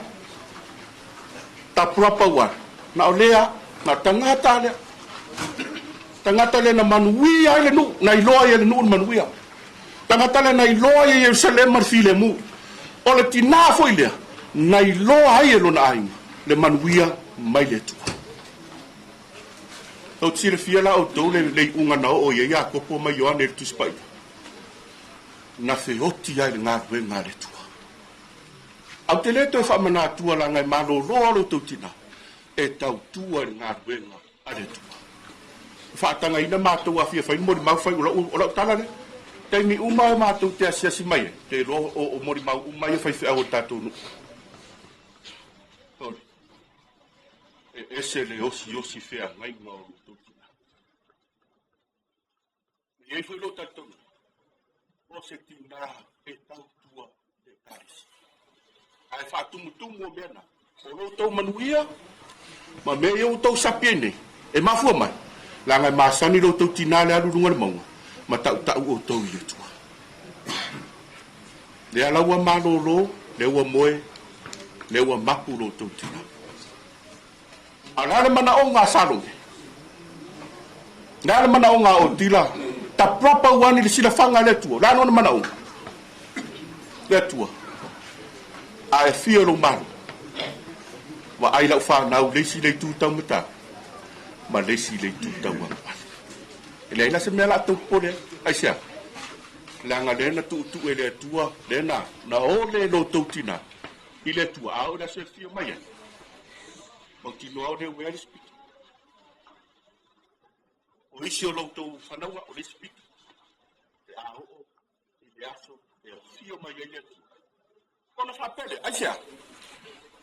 ta prapa wa na olea na tangata le tangata le na manuia le nu na iloa le nu manuia tangata le na iloa ye Jerusalem mar file mu o le tina foi le na iloa ai lo na ai le manuia mai le tu o tire fiala o tole le unga na o ye ya ko po mai yo ane tu spai na fe oti ai nga we nga le tu au te le to fa mana tu la ngai malo lo to tina e tau tu nga we nga ale tu fa tanga ina ma tu a fia fa mo ma fa o tala le te mi uma ma tu te asia si mai te lo o mo ma uma ye fa fa o tatu no ese le osi fea ngai ma o tu tina ye foi lo tatu prosetina e tau tua de paris ai fa tu mo bena o lo to manuia ma me yo to sapiene e ma fu mai la ngai ma sani lo to tinale alu lunga mo ma ta o to i tu le ala wa ma lo le wa moe le wa mapu lo to tina ala mana o nga salo na mana o nga o tila ta proper one le sila fanga le tu la no mana o le tu ai fio lo mal wa ai la fa na le si le tu ta mata ma le si le tu ta wa ele la se me la tu pole ai sia la nga le na tu ele tua le na o le lo tu tina ile tu a o da se fio mai continuar de we speak o isi o lo tu fanawa o le speak a o ile aso e fio mai ele ona fa pele ai sia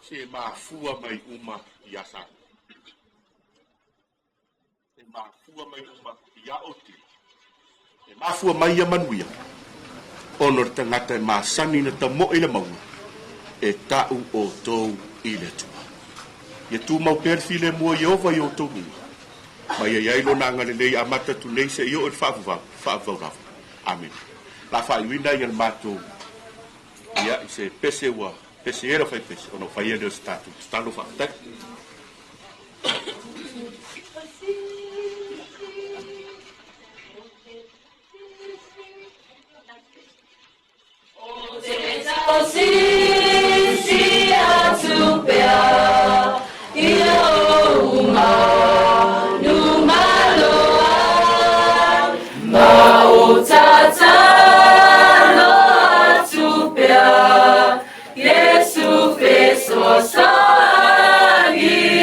se ma fua mai uma iasa e ma fua mai uma ia oti e ma fua mai ia manuia ono tangata ma sani na tamo ile mau e tau o tou ile tu ye tu mau per file mo Jehova yo to mu mai ai lo na ngale le amata tu le se yo fa va amen la fa winda yel mato ya se pese era fai pese ono fai de stato fa tek Yesu fez sua sangue.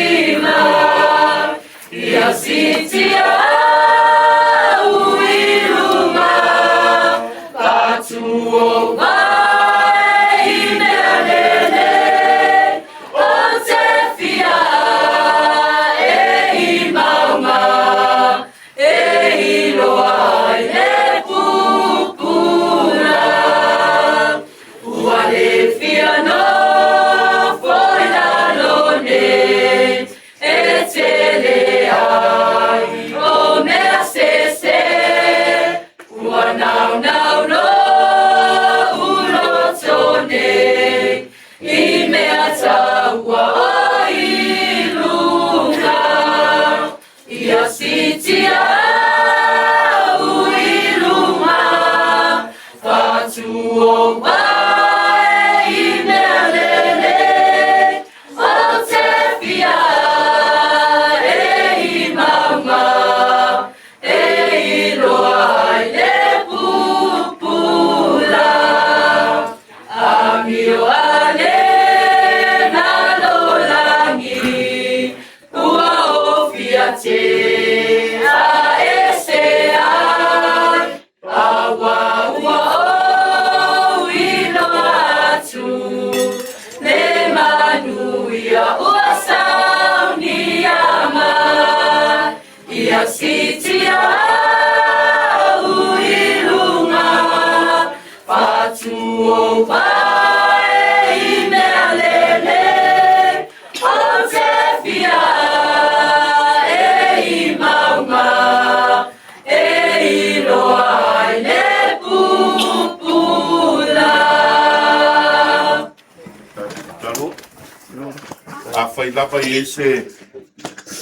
A fai lava i ese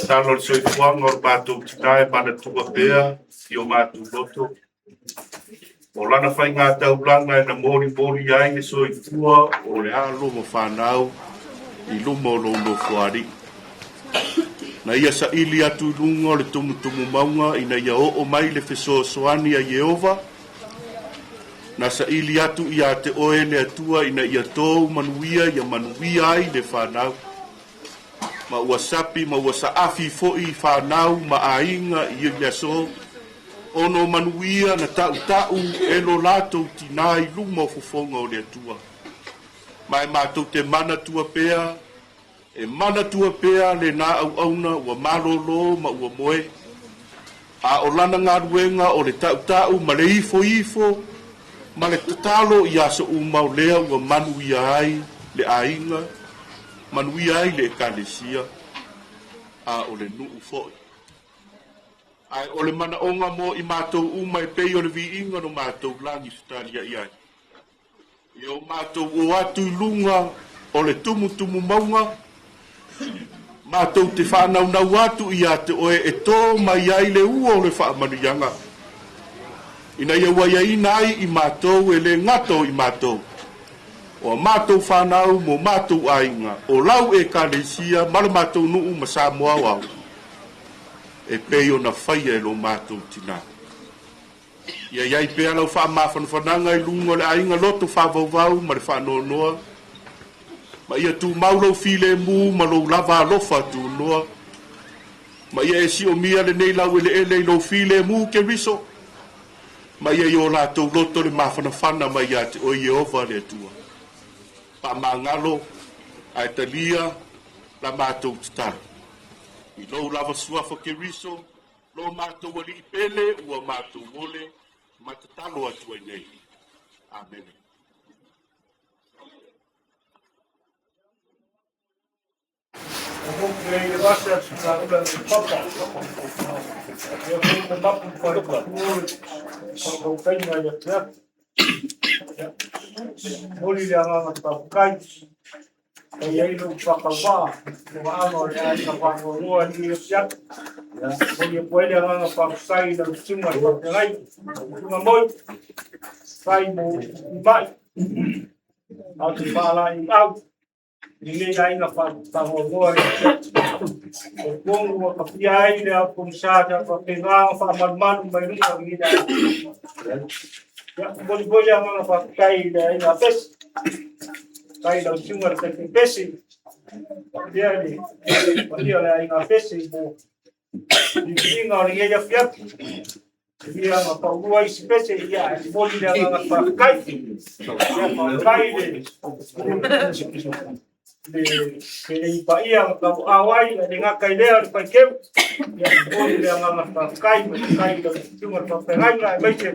talo soi fuanga o mātou tinae mana tua pea i o mātou loto. O lana fai ngā taulanga e na mori ai ne soi fua o le alo mo whanau i lumo lo no fuari. Na ia sa ili atu lunga o le tumu maunga ina ia o mai le feso soani a Yehova. Na sa ili atu ia te oe le atua ina ia tōu manuia ia manuia ai le whanau. Ma ua sapi, ma ua saafi fo'i whanau, ma ainga i ia so. Ono manuia na tau e lo latou tinai luma o fofonga o le atua. Ma e mātou te mana tua pea, e mana tua pea le nā auna ua malolo ma ua moe. A o lana ngā ruenga o le tau ma le ifo, ma le tatalo i aso umau lea ua manuia ai le ainga, manuia ai le ekalesia, a o le nuu fo'i. Ai o le mana onga mo i mātou uma e pei o le viinga no mātou langi fitalia i ai. I o mātou o atu i lunga o le tumu maunga, mātou te whanau atu i a te oe e tō mai ai le ua o le whaamanuianga. Ina ia wai aina ai i mātou e le ngato i mātou. O mātou whanau mo mātou ainga, o lau e kālesia, mara mātou nuu ma Samoa wau. E pei o na whaia e lo mātou tina. Ia iai pea lau wha mawhanawhananga i lunga le ainga loto whavauvau ma le whanonoa. Ma ia tu maulau file mu ma lo lava alofa tu noa. Ma ia e si o mia le nei lau ele lo file mu ke riso. Ma ia i o lātou loto le mawhanawhana ma ia te o Yehova le atua. Pa mangalo, a talia, la mātou titara. I lo lava suafa ke riso, lo mātou wali i pele, ua mātou wole, matatalo atu ai nei. Amen. Moli le anga tapukai. E iei no whakawā, no anga le ai ka whangoa ni o siak. Moli e poe le anga whakusai na usunga i whakangai, usunga moi. Sai mo i mai. Au te whala i au. Ni le ai na whangoa i o siak. O kongu wa ka pia ai le au komisāta ka pengā whamalmanu mai runga i dai. Moli poe le anga whakukai le ai na fes. Kai lau sunga le kake pesi. Dia ni, dia le ai ngā pesi mo. Ni ngā ringe ia fiatu. Dia ngā paurua isi pesi ia e moli le ngā whakai. Ia whakai le ipa ia ngā awai le ngā kai lea le pai keu. Ia moli le ngā whakai. Kai lau sunga le whakai ngā e meite.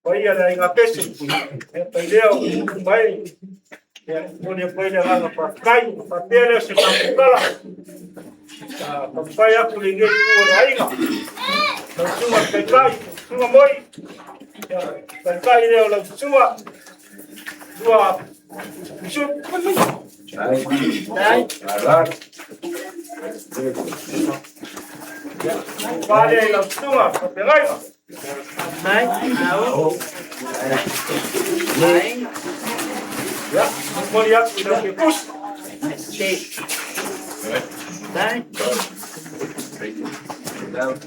Pai ia le ngā pesi. Ia pai lea o mai. Moli poe le ngā whakai, whapere se whakukala. Whakai aku le ngei ua le ainga. Lau sunga kai, sunga moi. Kai leo lau sunga. Dua pisu. Dai. Whare lau sunga, whapengai. Dai. Au. Dai. Ya, moli aku dah kepus. Dai.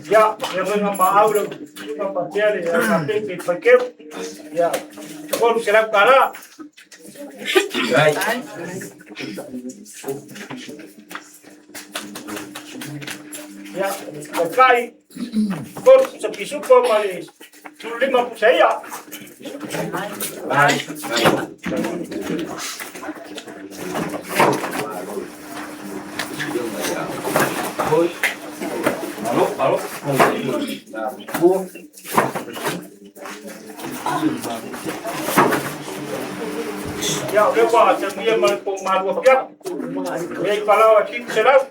Ya, yang mau dah, kita pakai le, sampai ke pakai. Ya, kalau serap kara. Dai. Ya, pakai. Kalau sepisu kau malis. 5 saya. Dai. Halo. Ya, lepas dia melipung malu apa? Baik kalau asyik serap.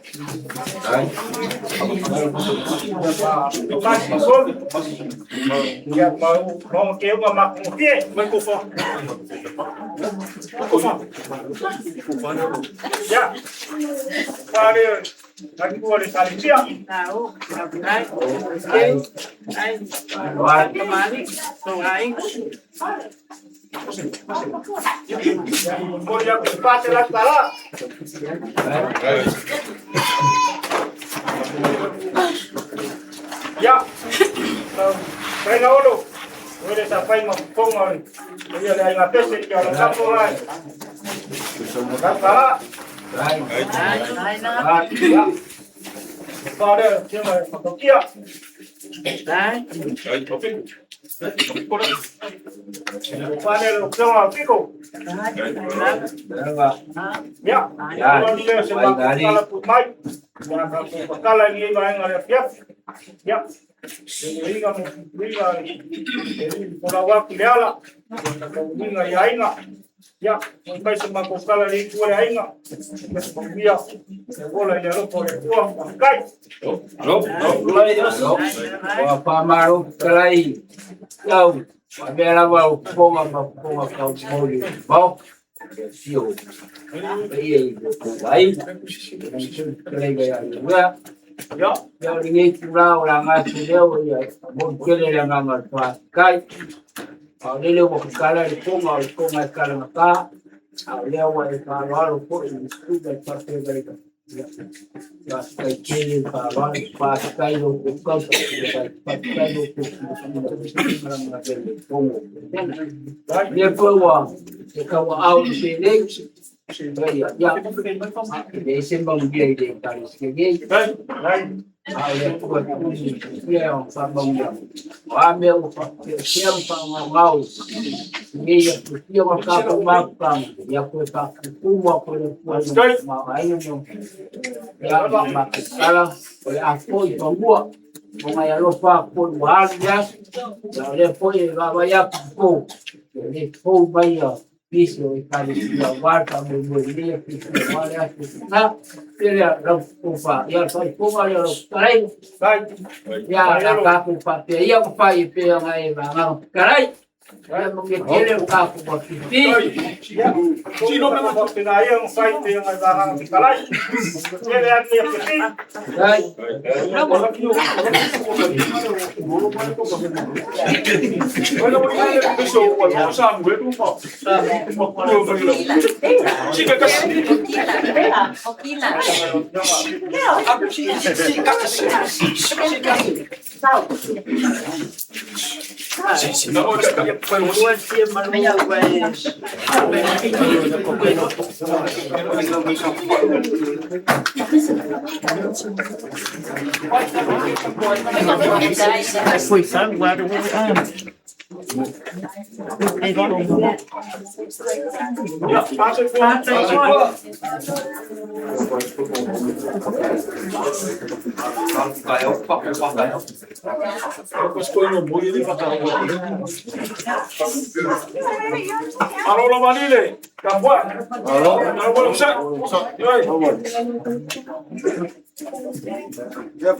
Lepas masuk. Ya, mau keu mak mungkin melipung. Ya. Pare. Lagi boleh saling siap. Tahu, naik. Kemari, sungai. Boleh yang cepat lah salah. Ya. Saya nak dulu. Boleh sampai mampung hari. Dia ada yang atas ni kalau satu orang. Salah. Ya. Pada cuma dia. Pada lu cuma piko. Ya. Kalau dia sebab kalau putmai. Kalau ini barang ada siap. Ya. Ini kamu pola waktu dia lah. Ini nggak ya ingat. Ya, sampai semua kala di dua ya ingat. Dia boleh ya lo boleh uang pakai. Pamaru kalai. Kau, biar awak ponga kau boleh. Mau? Sio. Iya, baik. Kalai gaya juga. Ya, yang ini curang orang asli dia, mungkin yang nggak pakai. Dia mau kala di ponga kala mata. Dia mau kala pun itu dah pakai mereka. Ya, kecil kawan pakai lo bukan pakai lo dia bawa kalau awal sini ya dia sembang dia di taris kiri awalnya buat dia yang sambung dia ambil siapa mau ini dia makan ya kita semua boleh makan ya masalah oleh aku semua mengaya lupa pun warga oleh foi banyak pun jadi pun banyak piso kali warga memboleh piso banyak nah dia lupa ya saya pun ya kering ya aku pakai ya pakai yang lain bang kering ya mungkin aku pakai Sino memang yang fight yang barang kalai. Dia lihat dia pergi. Kalau boleh bisa buat sama gue tu mau. Jika kasih. Aku sih kasih. Halo Manile, kabuat. Halo, boleh usah. Yep.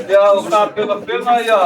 Ya, pela ya.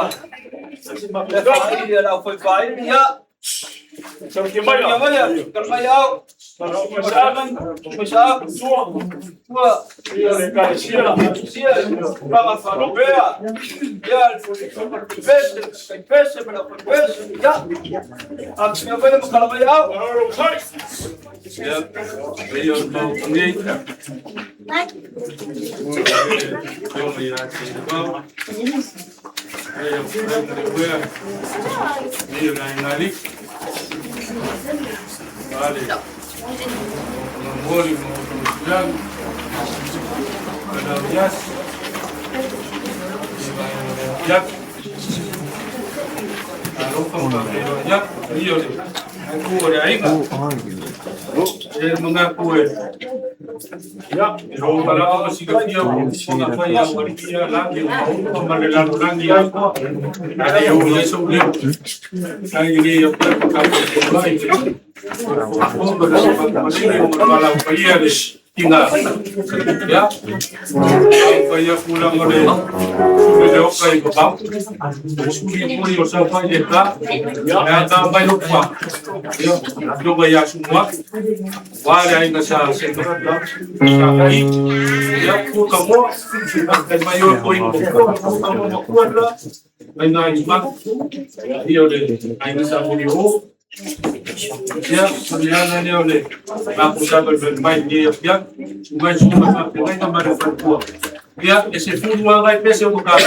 ese fútbol vai peso do carro.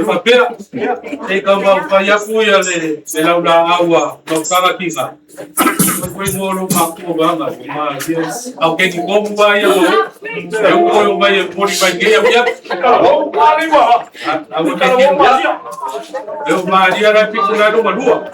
Papel, tem como vai a cuia de lá na água, não sabe aqui, foi no Macubanga, mas alguém que como vai eu vou vai por vai que havia eu Maria vai picurar uma lua.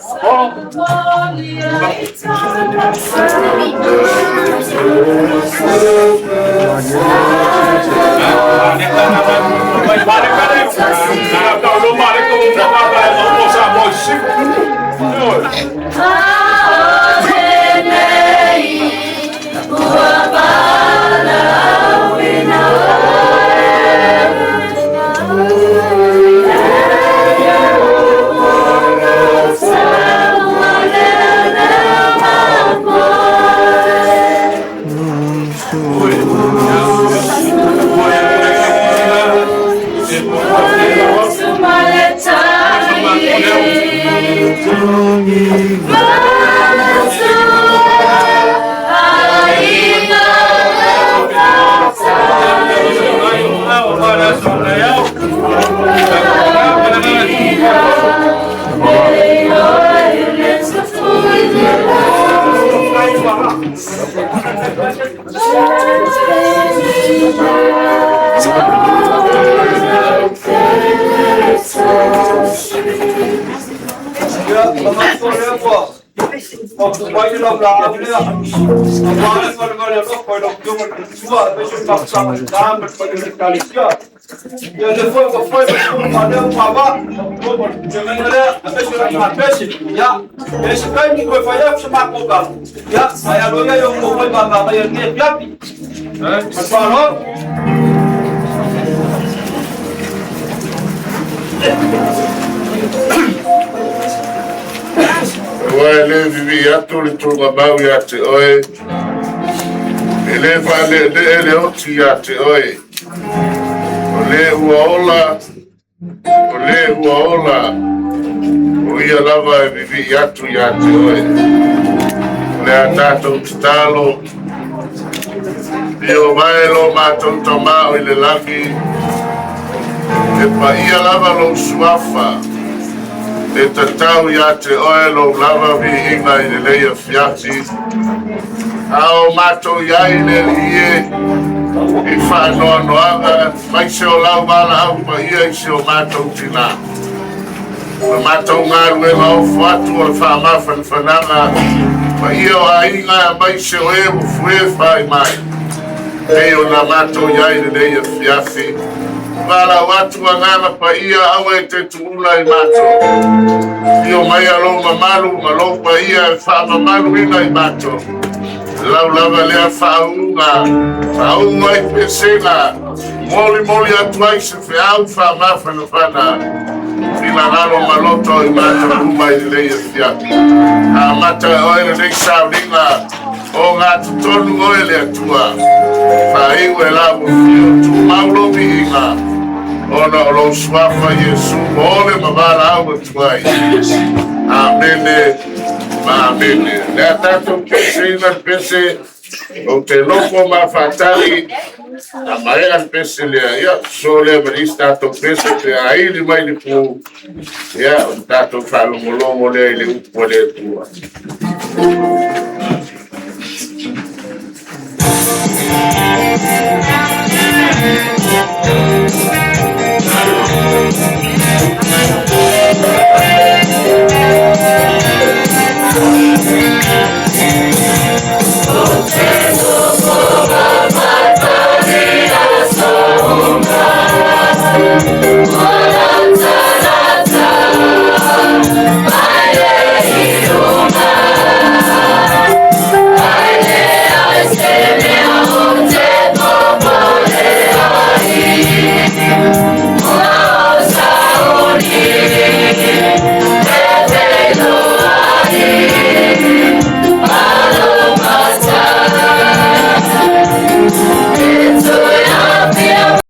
Ele vivia tudo trabalho e até hoje. Ele fala ele outro até hoje. Ole uola. O ia lava vivia tu até hoje. Ole atato stalo. Eu vai lo mato tomar ele lagi. E pa ia lava lo suafa. E tatau ia te oe lo lava vi inga i le leia fiati. Ao mato ia i le ie i whanoa noanga mai se o lau mala au pa ia i se o mato tina. O mato ngaru e lau fuatu o whamafan whananga pa ia o a inga mai se o e o fue whai mai. E o na mato ia i le leia fiati. Wala watu wangana pa ia awe te tuula i mato. Io mai alo mamalu, malo pa ia e wha mamalu ina i mato. lau lava lea whaunga I pesenga moli atuai se whiau whamawhanawhana Pina ngaro maloto I mata ruma I leia fiaki a mata oe nei sauringa o ngā tutonu oe le atua whaiwe lawa fio tu maulomi inga ona o lo swafa Yesu ole mawara au atuai amene Amene. Lea tātou pese ina pese o te loko mawhatari a maea pese lea ia so lea maris tātou pese te aili mai ni pu ia o tātou whalongolongo lea I le upo lea tua.